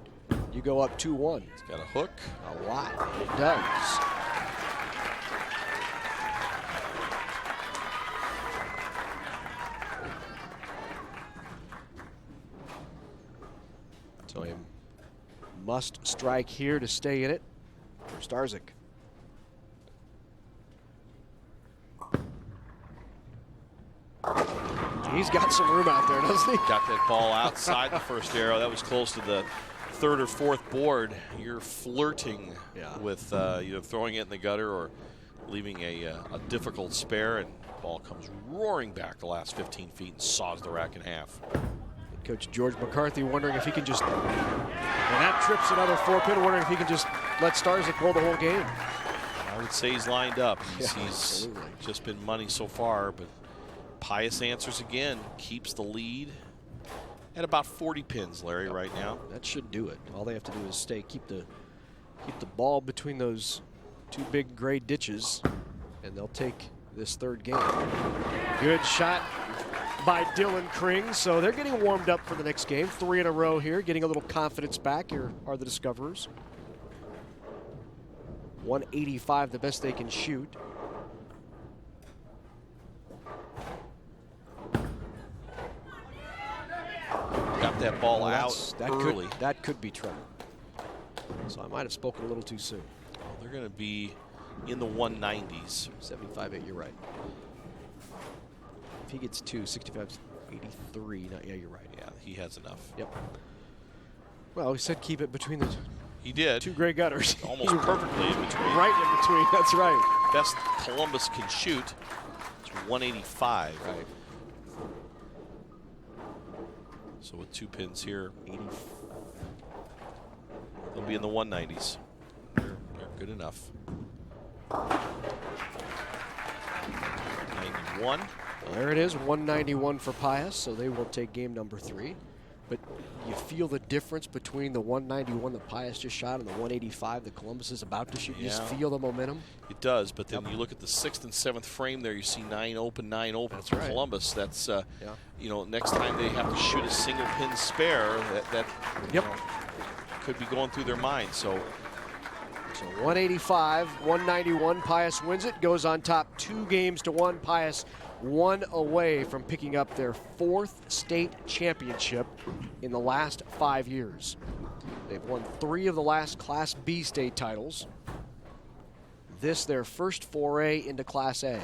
you go up 2-1. He's got a hook. A lot. It does. So he must strike here to stay in it for Starzyk. He's got some room out there, doesn't he? Got that ball outside the first arrow. That was close to the 3rd or 4th board. You're flirting with either throwing it in the gutter or leaving a difficult spare, and the ball comes roaring back the last 15 feet and saws the rack in half. Coach George McCarthy wondering if he can just, and that trips another 4-pin, wondering if he can just let Starzyk roll the whole game. I would say he's lined up. He's just been money so far, but Pius answers again, keeps the lead at about 40 pins, Larry, right now. That should do it. All they have to do is keep the ball between those 2 big gray ditches, and they'll take this 3rd game. Good shot by Dylan Kring. So they're getting warmed up for the next game. 3 in a row here, getting a little confidence back. Here are the Discoverers. 185, the best they can shoot. Got that ball out early. That could be trouble. So I might have spoken a little too soon. Well, they're going to be in the 190s. 75-8, you're right. If he gets 2, 65, 83. Yeah, you're right. Yeah, he has enough. Yep. Well, he said keep it between the He did. 2 gray gutters. Almost perfectly in between. Right in between, that's right. Best Columbus can shoot is 185. Right. So with 2 pins here, they'll be in the 190s. They're good enough. 91. Well, there it is, 191 for Pius, so they will take game number 3. But you feel the difference between the 191 that Pius just shot and the 185 that Columbus is about to shoot. You just feel the momentum. It does, but then you look at the 6th and 7th frame there, you see 9 open That's for right. Columbus. That's, you know, next time they have to shoot a single pin spare, that you know, could be going through their mind. So 185, 191, Pius wins it, goes on top 2 games to 1. Pius 1 away from picking up their 4th state championship in the last 5 years. They've won 3 of the last Class B state titles. This their first foray into Class A.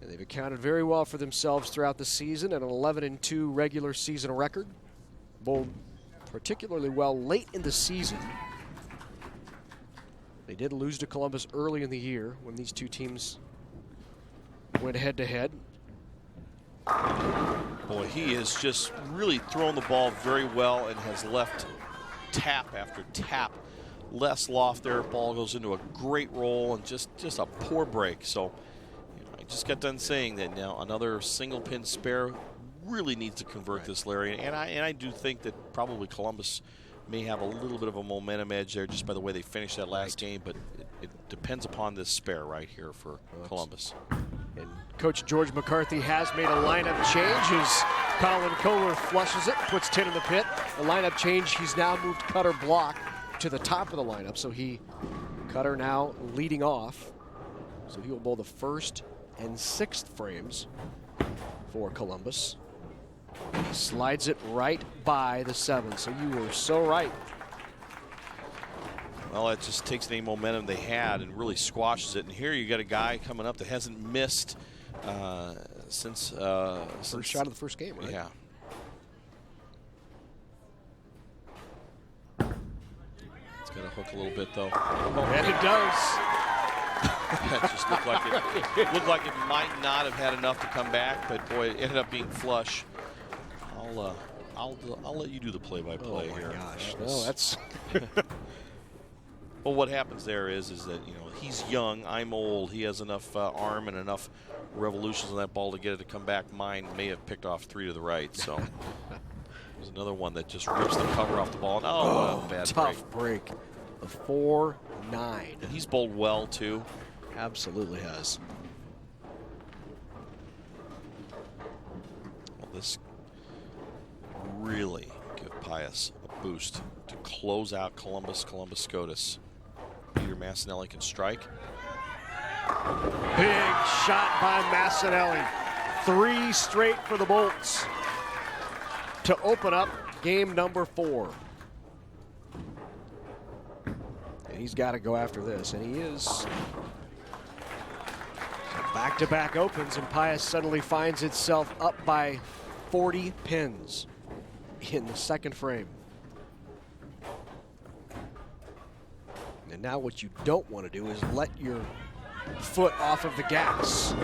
And they've accounted very well for themselves throughout the season, an 11-2 regular season record. Bowled particularly well late in the season. They did lose to Columbus early in the year when these 2 teams went head-to-head. boy, he has just really thrown the ball very well and has left tap after tap. Less loft there, ball goes into a great roll and just a poor break. So you know, I just got done saying that now another single pin spare really needs to convert this, Larry. And I do think that probably Columbus may have a little bit of a momentum edge there just by the way they finished that last game, but it depends upon this spare right here for Columbus. And Coach George McCarthy has made a lineup change as Colin Kohler flushes it, puts 10 in the pit. The lineup change, he's now moved Cutter Block to the top of the lineup, so Cutter now leading off. So he will bowl the 1st and 6th frames for Columbus. He slides it right by the 7, so you were so right. Well, it just takes any momentum they had and really squashes it. And here you got a guy coming up that hasn't missed since first shot of the first game, right? Yeah. It's got to hook a little bit though. And it does. That just looked like it might not have had enough to come back, but boy, it ended up being flush. I'll let you do the play-by-play here. Gosh, no, that's. Well, what happens there is that he's young, I'm old. He has enough arm and enough revolutions on that ball to get it to come back. Mine may have picked off 3 to the right, so there's another one that just rips the cover off the ball. Bad tough break. The 4-9. And he's bowled well too. Absolutely has. Well, this really give Pius a boost to close out Columbus Scotus. Peter Massinelli can strike. Big shot by Massinelli. 3 straight for the Bolts to open up game number 4. And he's got to go after this, and he is. So back-to-back opens, and Pius suddenly finds itself up by 40 pins in the second frame. And now what you don't want to do is let your foot off of the gas.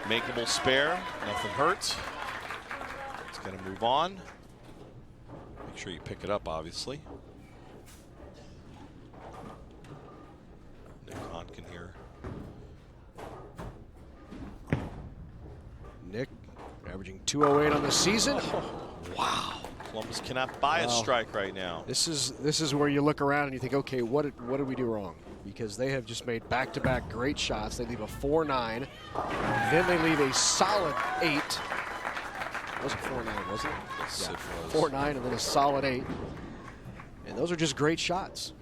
Makeable spare, nothing hurts. It's got to move on. Make sure you pick it up, obviously. Nick Honkin here. Nick averaging 208 on the season. Wow. Columbus cannot buy a strike right now. This is where you look around and you think, okay, what did we do wrong? Because they have just made back-to-back great shots. They leave a 4-9. Then they leave a solid 8. It wasn't 4-9, was it? Yes, yeah. it was. 4-9 and then a solid 8. And those are just great shots.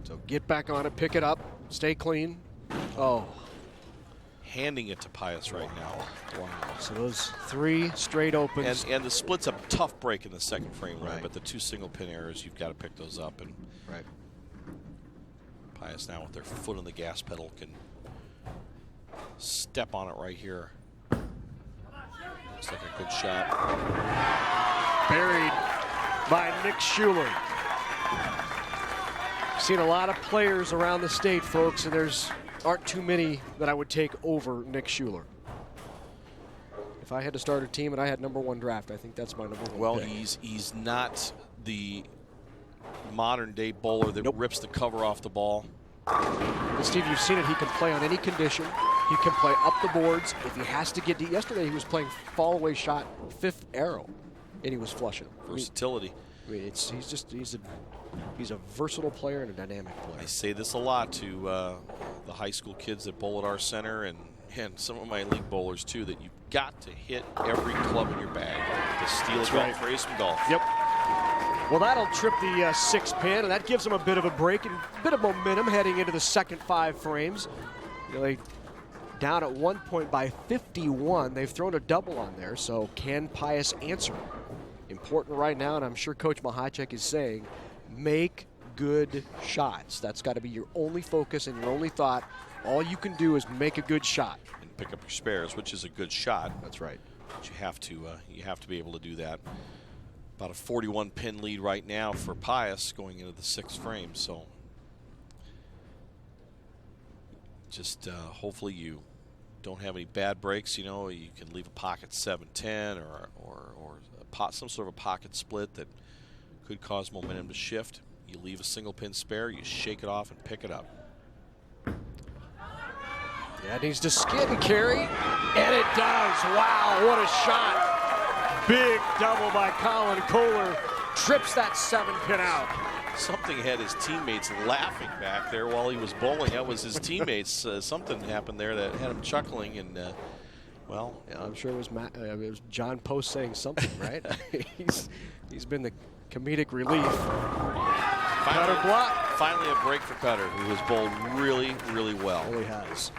So get back on it, pick it up, stay clean. Oh. Handing it to Pius right now. Wow. So those 3 straight opens. And the split's a tough break in the second frame, right? But the 2 single pin errors, you've got to pick those up. And Pius now with their foot on the gas pedal can step on it right here. Looks like a good shot. Buried by Nick Schuler. Seen a lot of players around the state, folks, and there's aren't too many that I would take over Nick Schuler. If I had to start a team and I had #1 draft, I think that's my #1 Well, pick. he's not the modern day bowler that rips the cover off the ball. And Steve, you've seen it. He can play on any condition. He can play up the boards. If he has to get deep. Yesterday he was playing fall away shot 5th arrow, and he was flushing. Versatility. I mean, he's a versatile player and a dynamic player. I say this a lot to the high school kids that bowl at our center and some of my league bowlers too, that you've got to hit every club in your bag to steal a golf race from golf. Yep. Well, that'll trip the 6 pin, and that gives them a bit of a break and a bit of momentum heading into the second 5 frames. They down at one point by 51. They've thrown a double on there, so can Pius answer? Important right now, and I'm sure Coach Mahacek is saying, make good shots. That's got to be your only focus and your only thought. All you can do is make a good shot. And pick up your spares, which is a good shot. That's right. But you have to be able to do that. About a 41 pin lead right now for Pius going into the 6th frame. So just hopefully you don't have any bad breaks. You can leave a pocket 7-10 or some sort of a pocket split that could cause momentum to shift. You leave a single pin spare, you shake it off and pick it up. Yeah, it needs to skid and carry, and it does. Wow, what a shot. Big double by Colin Kohler. Trips that 7-pin out. Something had his teammates laughing back there while he was bowling. That was his teammates. Something happened there that had him chuckling, and well, yeah, I'm sure it was John Post saying something, right? he's been the comedic relief. Cutter block. Finally a break for Cutter, who has bowled really, really well. Really has.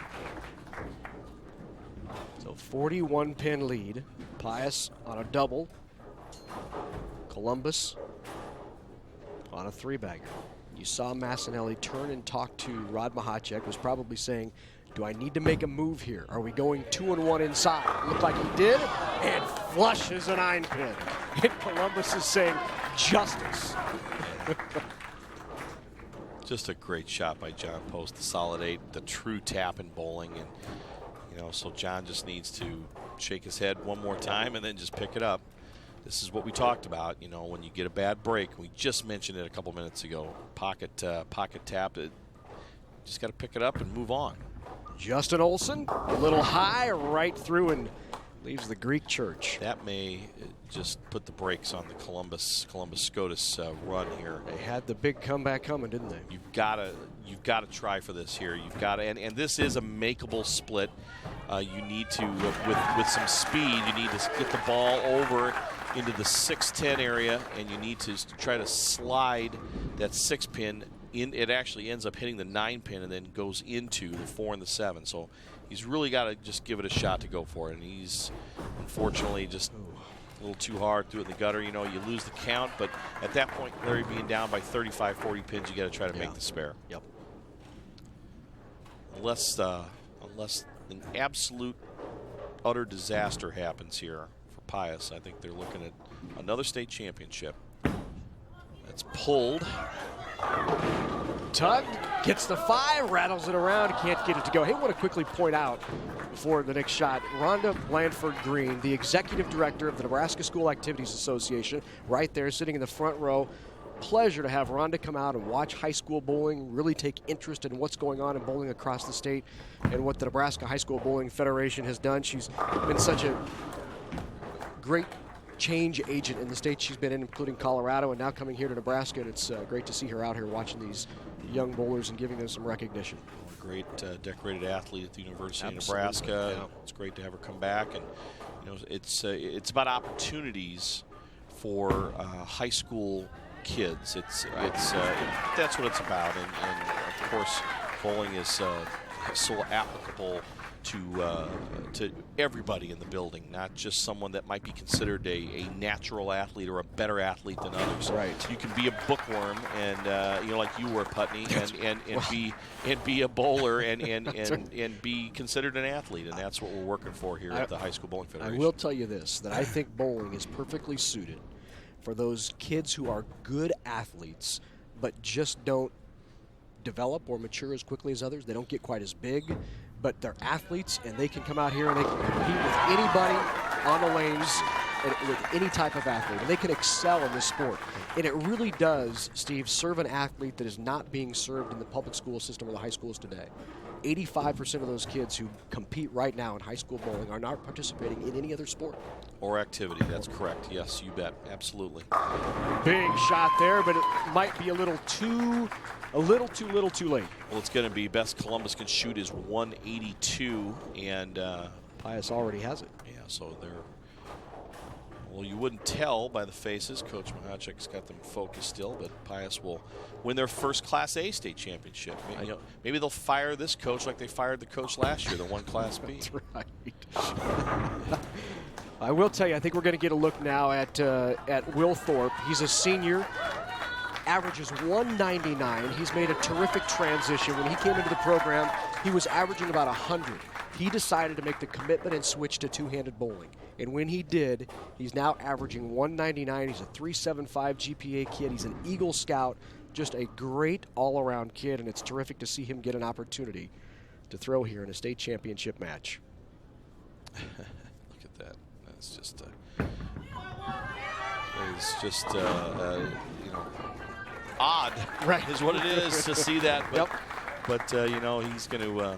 So 41-pin lead. Pius on a double. Columbus on a 3-bagger. You saw Massanelli turn and talk to Rod Mahacek, who's probably saying, do I need to make a move here? Are we going 2-1 inside? Looked like he did, and flushes a 9-pin. And Columbus is saying, justice. Just a great shot by John Post, the solid 8, the true tap in bowling. And, you know, so John just needs to shake his head one more time and then just pick it up. This is what we talked about, you know, when you get a bad break. We just mentioned it a couple minutes ago. Pocket tap. Just got to pick it up and move on. Justin Olson, a little high, right through, and leaves the Greek church. That may just put the brakes on the Columbus Scotus run here. They had the big comeback coming, didn't they? You've got to try for this here. You've got to, and this is a makeable split. You need to, with some speed, you need to get the ball over into the 6-10 area, and you need to try to slide that 6-pin in. It actually ends up hitting the 9-pin and then goes into the 4 and the 7. So he's really got to just give it a shot to go for it. And he's unfortunately just a little too hard, threw it in the gutter. You know, you lose the count, but at that point, Larry being down by 35, 40 pins, you got to try to make the spare. Yep. Unless an absolute utter disaster happens here for Pius, I think they're looking at another state championship. That's pulled. Tugged, gets the 5, rattles it around, can't get it to go. Hey, I want to quickly point out before the next shot, Rhonda Blandford Green, the executive director of the Nebraska School Activities Association, right there sitting in the front row. Pleasure to have Rhonda come out and watch high school bowling, really take interest in what's going on in bowling across the state and what the Nebraska High School Bowling Federation has done. She's been such a great change agent in the states she's been in, including Colorado, and now coming here to Nebraska, and it's great to see her out here watching these young bowlers and giving them some recognition. A great decorated athlete at the University of Nebraska. Yeah. It's great to have her come back, and you know, it's about opportunities for high school kids. That's what it's about, and of course, bowling is so applicable to everybody in the building, not just someone that might be considered a natural athlete or a better athlete than others. Right. You can be a bookworm, and you know, like you were, Putney, and be a bowler and be considered an athlete, and that's what we're working for here at the High School Bowling Federation. I will tell you this, that I think bowling is perfectly suited for those kids who are good athletes but just don't develop or mature as quickly as others. They don't get quite as big, but they're athletes, and they can come out here and they can compete with anybody on the lanes and with any type of athlete, and they can excel in this sport. And it really does, Steve, serve an athlete that is not being served in the public school system or the high schools today. 85% of those kids who compete right now in high school bowling are not participating in any other sport. Or activity, that's correct. Yes, you bet, absolutely. Big shot there, but it might be a little too late. Well, it's going to be best Columbus can shoot is 182, and Pius already has it. Yeah, so they're, well, you wouldn't tell by the faces. Coach Mahacek's got them focused still, but Pius will win their first Class A state championship. Maybe they'll fire this coach like they fired the coach last year, the one Class B. That's right. I will tell you, I think we're going to get a look now at Will Thorpe. He's a senior, averages 199. He's made a terrific transition. When he came into the program, he was averaging about 100. He decided to make the commitment and switch to two-handed bowling. And when he did, he's now averaging 199. He's a 375 GPA kid. He's an Eagle Scout, just a great all-around kid, and it's terrific to see him get an opportunity to throw here in a state championship match. Look at that. That's just you know, odd, right, is what it is to see that. But, yep. But you know, he's going to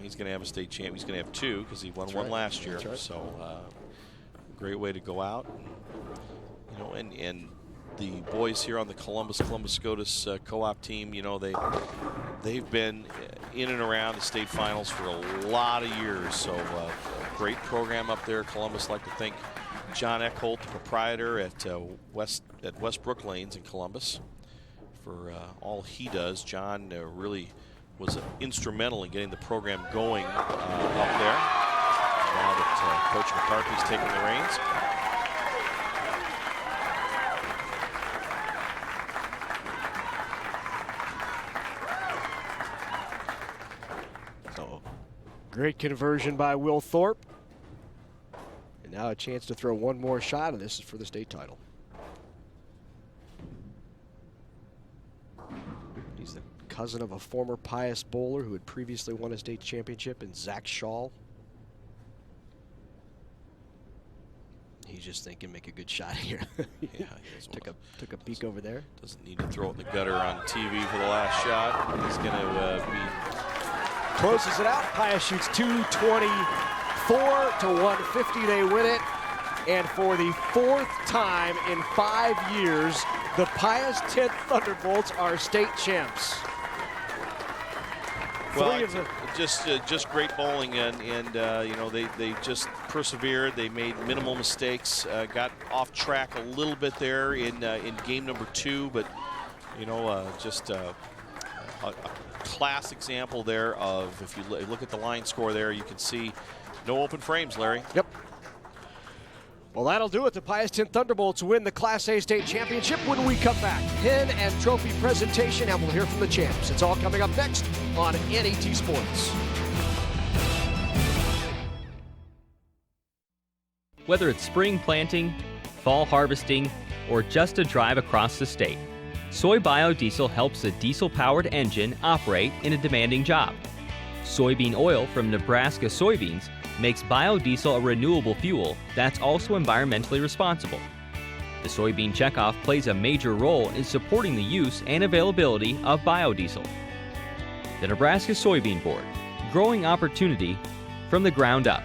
he's going to have a state champ. He's going to have two because he won one last year. Right. So great way to go out. You know, and the boys here on the Columbus Scotus co-op team, you know, they've been in and around the state finals for a lot of years. So great program up there. Columbus, like to thank John Eckholt, the proprietor at Westbrook Lanes in Columbus, for all he does. John really was instrumental in getting the program going up there. Now now that Coach McCarthy's taking the reins. Great conversion by Will Thorpe. And now a chance to throw one more shot, and this is for the state title. He's the cousin of a former Pius bowler who had previously won a state championship in Zach Shaw. He's just thinking, make a good shot here. Yeah, took a peek over there. Doesn't need to throw it in the gutter on TV for the last shot. He's going to be... Closes it out. Pius shoots 224 to 150. They win it. And for the fourth time in 5 years, the Pius 10th Thunderbolts are state champs. Well, just great bowling, and you know, they just persevered. They made minimal mistakes. Got off track a little bit there in game number 2, but you know, just a class example there of, if you look at the line score there, you can see no open frames, Larry. Yep. Well, that'll do it. The Pius 10 Thunderbolts win the Class A state championship. When we come back, pin and trophy presentation, and we'll hear from the champs. It's all coming up next on NET Sports. Whether it's spring planting, fall harvesting, or just a drive across the state, soy biodiesel helps a diesel-powered engine operate in a demanding job. Soybean oil from Nebraska soybeans makes biodiesel a renewable fuel that's also environmentally responsible. The soybean checkoff plays a major role in supporting the use and availability of biodiesel. The Nebraska Soybean Board, growing opportunity from the ground up.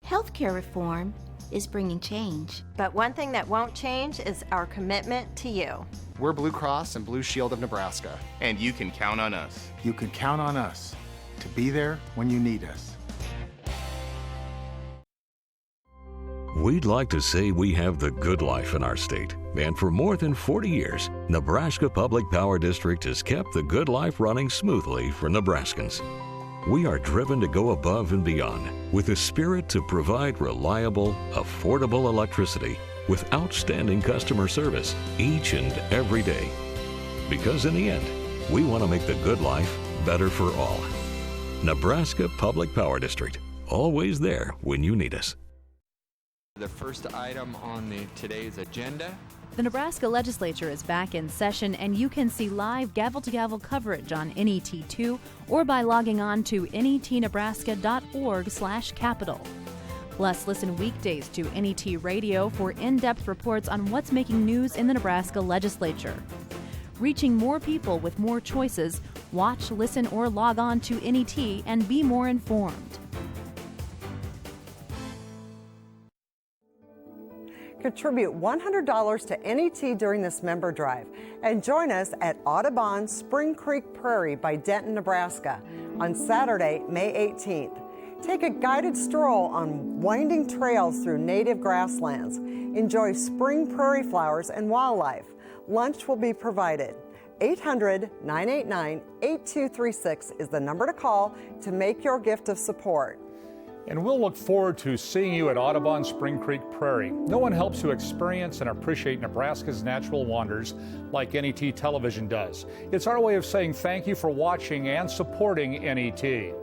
Healthcare reform is bringing change. But one thing that won't change is our commitment to you. We're Blue Cross and Blue Shield of Nebraska. And you can count on us. You can count on us to be there when you need us. We'd like to say we have the good life in our state. And for more than 40 years, Nebraska Public Power District has kept the good life running smoothly for Nebraskans. We are driven to go above and beyond with a spirit to provide reliable, affordable electricity with outstanding customer service each and every day. Because in the end, we want to make the good life better for all. Nebraska Public Power District, always there when you need us. The first item on today's agenda. The Nebraska legislature is back in session, and you can see live gavel-to-gavel coverage on NET2 or by logging on to netnebraska.org/capital. Plus, listen weekdays to NET Radio for in-depth reports on what's making news in the Nebraska legislature. Reaching more people with more choices, watch, listen, or log on to NET and be more informed. Contribute $100 to NET during this member drive and join us at Audubon Spring Creek Prairie by Denton, Nebraska on Saturday, May 18th. Take a guided stroll on winding trails through native grasslands. Enjoy spring prairie flowers and wildlife. Lunch will be provided. 800-989-8236 is the number to call to make your gift of support. And we'll look forward to seeing you at Audubon Spring Creek Prairie. No one helps to experience and appreciate Nebraska's natural wonders like NET Television does. It's our way of saying thank you for watching and supporting NET.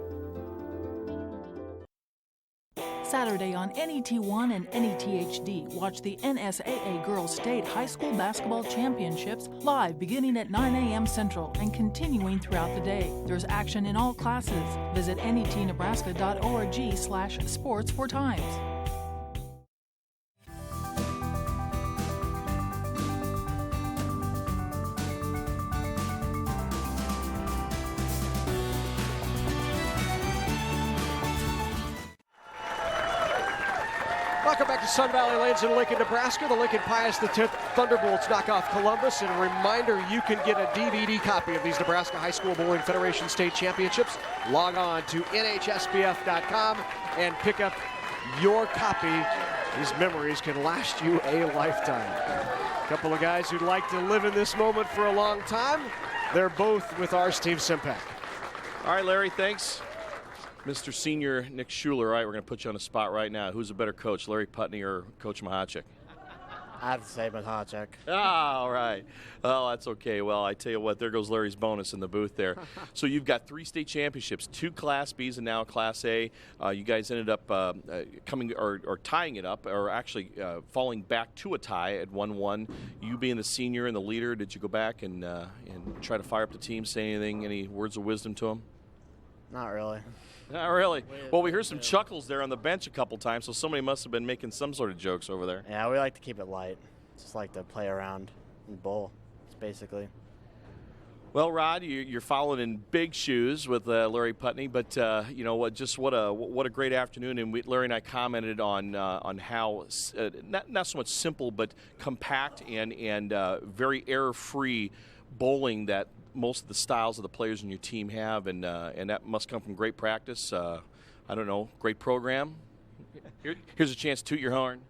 Saturday on NET1 and NET-HD, watch the NSAA Girls State High School Basketball Championships live beginning at 9 a.m. Central and continuing throughout the day. There's action in all classes. Visit netnebraska.org/sports for times. Welcome back to Sun Valley Lanes in Lincoln, Nebraska. The Lincoln Pius X Thunderbolts knock off Columbus. And a reminder, you can get a DVD copy of these Nebraska High School Bowling Federation State Championships. Log on to NHSBF.com and pick up your copy. These memories can last you a lifetime. A couple of guys who'd like to live in this moment for a long time. They're both with our Steve Simpak. All right, Larry, thanks. Mr. Senior Nick Schuler, all right, we're going to put you on the spot right now. Who's a better coach, Larry Putney or Coach Mahacek? I have to say Mahacek. All right. Well, that's okay. Well, I tell you what, there goes Larry's bonus in the booth there. So you've got 3 state championships, 2 Class Bs and now Class A. You guys ended up coming or tying it up, or actually falling back to a tie at 1-1. You being the senior and the leader, did you go back and try to fire up the team, say anything, any words of wisdom to them? Not really. Not really. Well, we heard some chuckles there on the bench a couple times, so somebody must have been making some sort of jokes over there. Yeah, we like to keep it light. Just like to play around and bowl, basically. Well, Rod, you're following in big shoes with Larry Putney, but you know what? Just what a great afternoon. And Larry and I commented on how not so much simple, but compact and very error-free bowling that most of the styles of the players in your team have, and that must come from great practice. I don't know, great program. Here's a chance to toot your horn.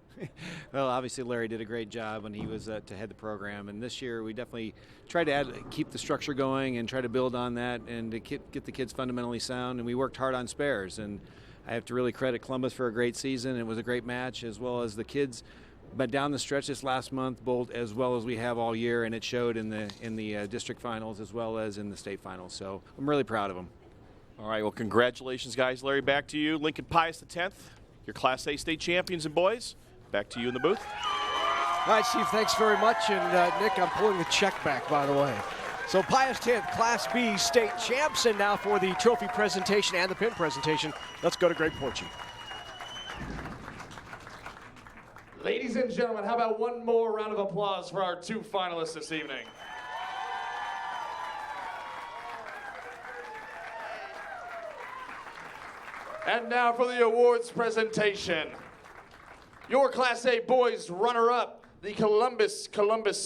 Well, obviously Larry did a great job when he was to head the program, and this year we definitely tried to keep the structure going and try to build on that and to get the kids fundamentally sound, and we worked hard on spares, and I have to really credit Columbus for a great season. It was a great match, as well as the kids. But down the stretch this last month, bowled as well as we have all year, and it showed in the district finals as well as in the state finals. So I'm really proud of them. All right, well, congratulations, guys. Larry, back to you. Lincoln Pius X, your Class A state champions and boys. Back to you in the booth. All right, Steve, thanks very much. And Nick, I'm pulling the check back, by the way. So Pius X, Class B state champs, and now for the trophy presentation and the pin presentation, let's go to Greg Porchy. Ladies and gentlemen, how about one more round of applause for our 2 finalists this evening? And now for the awards presentation. Your Class A boys runner-up, the Columbus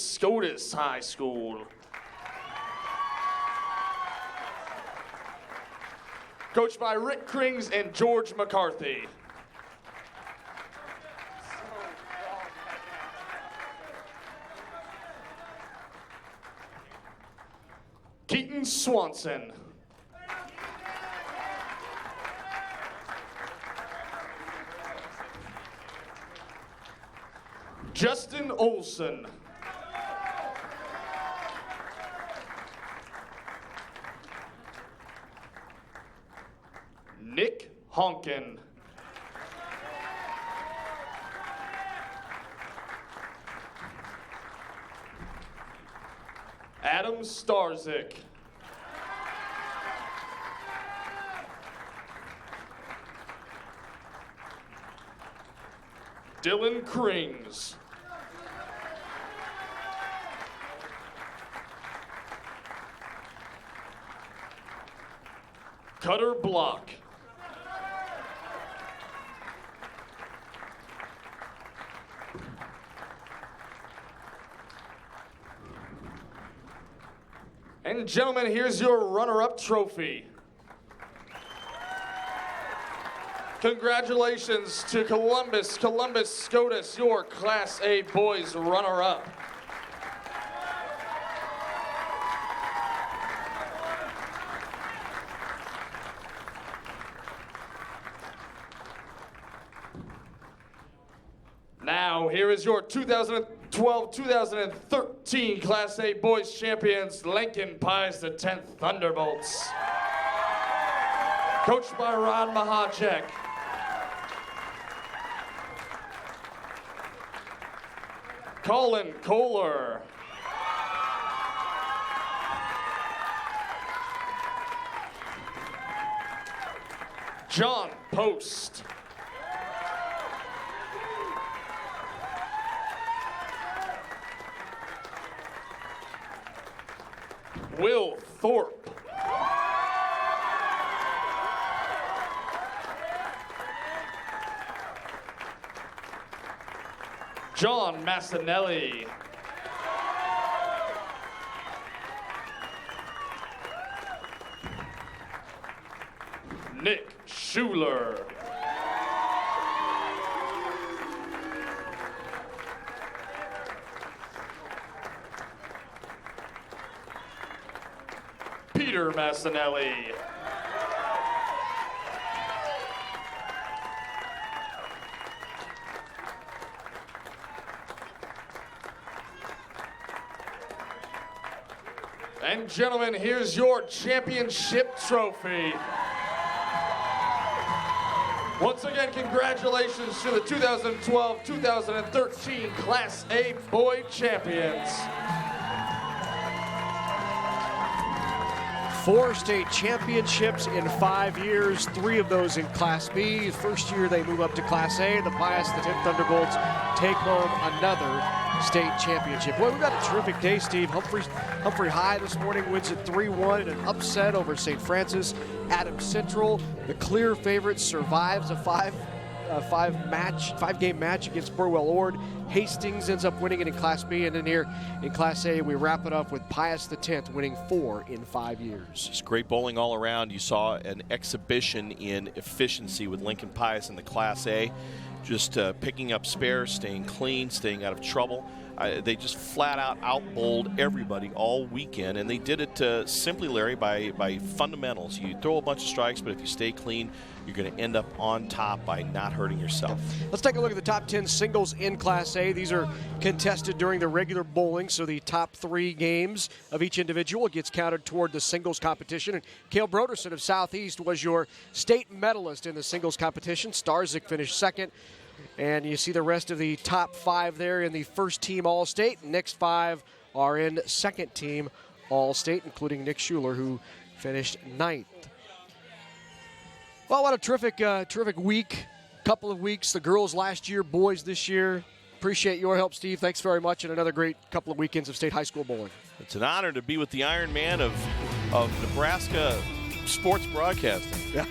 Scotus High School. Coached by Rick Krings and George McCarthy. Keaton Swanson. Justin Olson. Nick Honkin. Adam Starzik. Dylan Krings. Cutter Block. And gentlemen, here's your runner-up trophy. Congratulations to Columbus Scotus, your Class A boys runner-up. Now, here is your 2012-2013 Class A boys champions, Lincoln Pius X Thunderbolts. Coached by Ron Mahacek. Colin Kohler. John Post. Will Thorpe. John Massinelli. Nick Schuler. Peter Massinelli. And gentlemen, here's your championship trophy. Once again, congratulations to the 2012-2013 Class A Boy Champions. 4 state championships in 5 years, 3 of those in Class B. First year they move up to Class A. The Pius, the 10th Thunderbolts, take home another state championship. Boy, we've got a terrific day, Steve. Humphrey High this morning wins at 3-1 in an upset over St. Francis. Adams Central, the clear favorite, survives a five-game match against Burwell Ord. Hastings ends up winning it in Class B, and then here in Class A, we wrap it up with Pius the 10th winning 4 in 5 years. It's great bowling all around. You saw an exhibition in efficiency with Lincoln Pius in the Class A, just picking up spares, staying clean, staying out of trouble. They just flat out out-bowled everybody all weekend, and they did it simply, Larry, by fundamentals. You throw a bunch of strikes, but if you stay clean, you're going to end up on top by not hurting yourself. Let's take a look at the top 10 singles in Class A. These are contested during the regular bowling, so the top 3 games of each individual gets counted toward the singles competition. And Cale Broderson of Southeast was your state medalist in the singles competition. Starzik finished second. And you see the rest of the top 5 there in the first team All-State. Next 5 are in second team All-State, including Nick Schuler, who finished 9th. Well, what a terrific week, couple of weeks. The girls last year, boys this year. Appreciate your help, Steve. Thanks very much, and another great couple of weekends of state high school bowling. It's an honor to be with the Iron Man of Nebraska sports broadcasting. Yeah.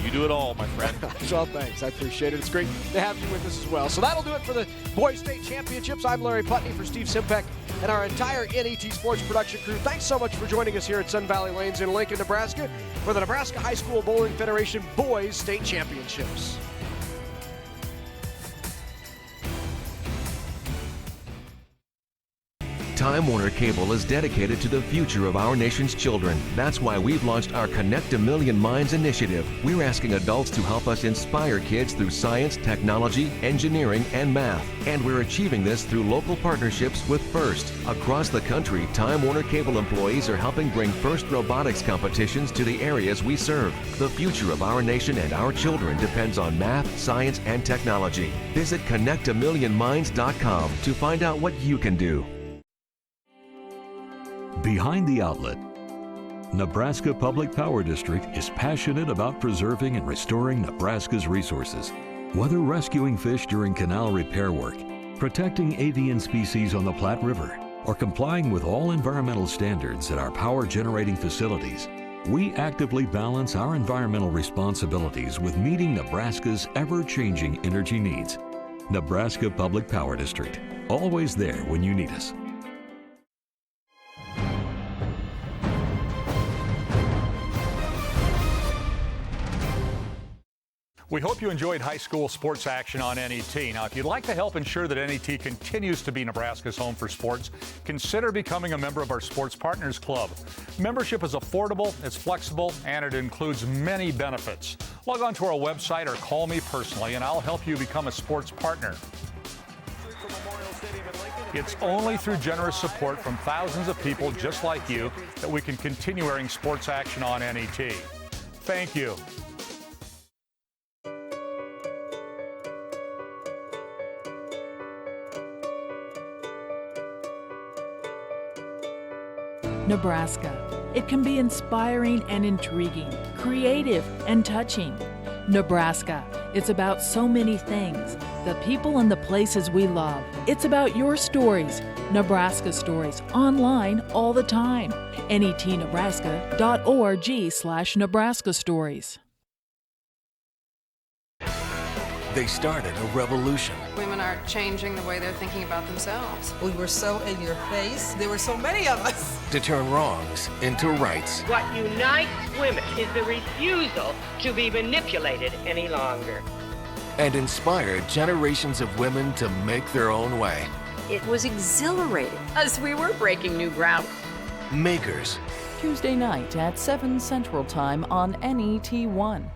You do it all, my friend. Well, thanks. I appreciate it. It's great to have you with us as well. So that'll do it for the Boys State Championships. I'm Larry Putney for Steve Simpek and our entire NET Sports production crew. Thanks so much for joining us here at Sun Valley Lanes in Lincoln, Nebraska for the Nebraska High School Bowling Federation Boys State Championships. Time Warner Cable is dedicated to the future of our nation's children. That's why we've launched our Connect a Million Minds initiative. We're asking adults to help us inspire kids through science, technology, engineering, and math. And we're achieving this through local partnerships with FIRST. Across the country, Time Warner Cable employees are helping bring FIRST robotics competitions to the areas we serve. The future of our nation and our children depends on math, science, and technology. Visit connectamillionminds.com to find out what you can do. Behind the Outlet. Nebraska Public Power District is passionate about preserving and restoring Nebraska's resources. Whether rescuing fish during canal repair work, protecting avian species on the Platte River, or complying with all environmental standards at our power generating facilities, we actively balance our environmental responsibilities with meeting Nebraska's ever-changing energy needs. Nebraska Public Power District, always there when you need us. We hope you enjoyed high school sports action on NET. Now, if you'd like to help ensure that NET continues to be Nebraska's home for sports, consider becoming a member of our Sports Partners Club. Membership is affordable, it's flexible, and it includes many benefits. Log on to our website or call me personally, and I'll help you become a sports partner. It's only through generous support from thousands of people just like you that we can continue airing sports action on NET. Thank you. Nebraska. It can be inspiring and intriguing, creative and touching. Nebraska. It's about so many things. The people and the places we love. It's about your stories. Nebraska stories. Online all the time. netnebraska.org/Nebraska stories. They started a revolution. Women are changing the way they're thinking about themselves. We were so in your face. There were so many of us. To turn wrongs into rights. What unites women is the refusal to be manipulated any longer. And inspired generations of women to make their own way. It was exhilarating, as we were breaking new ground. Makers. Tuesday night at 7 Central Time on NET1.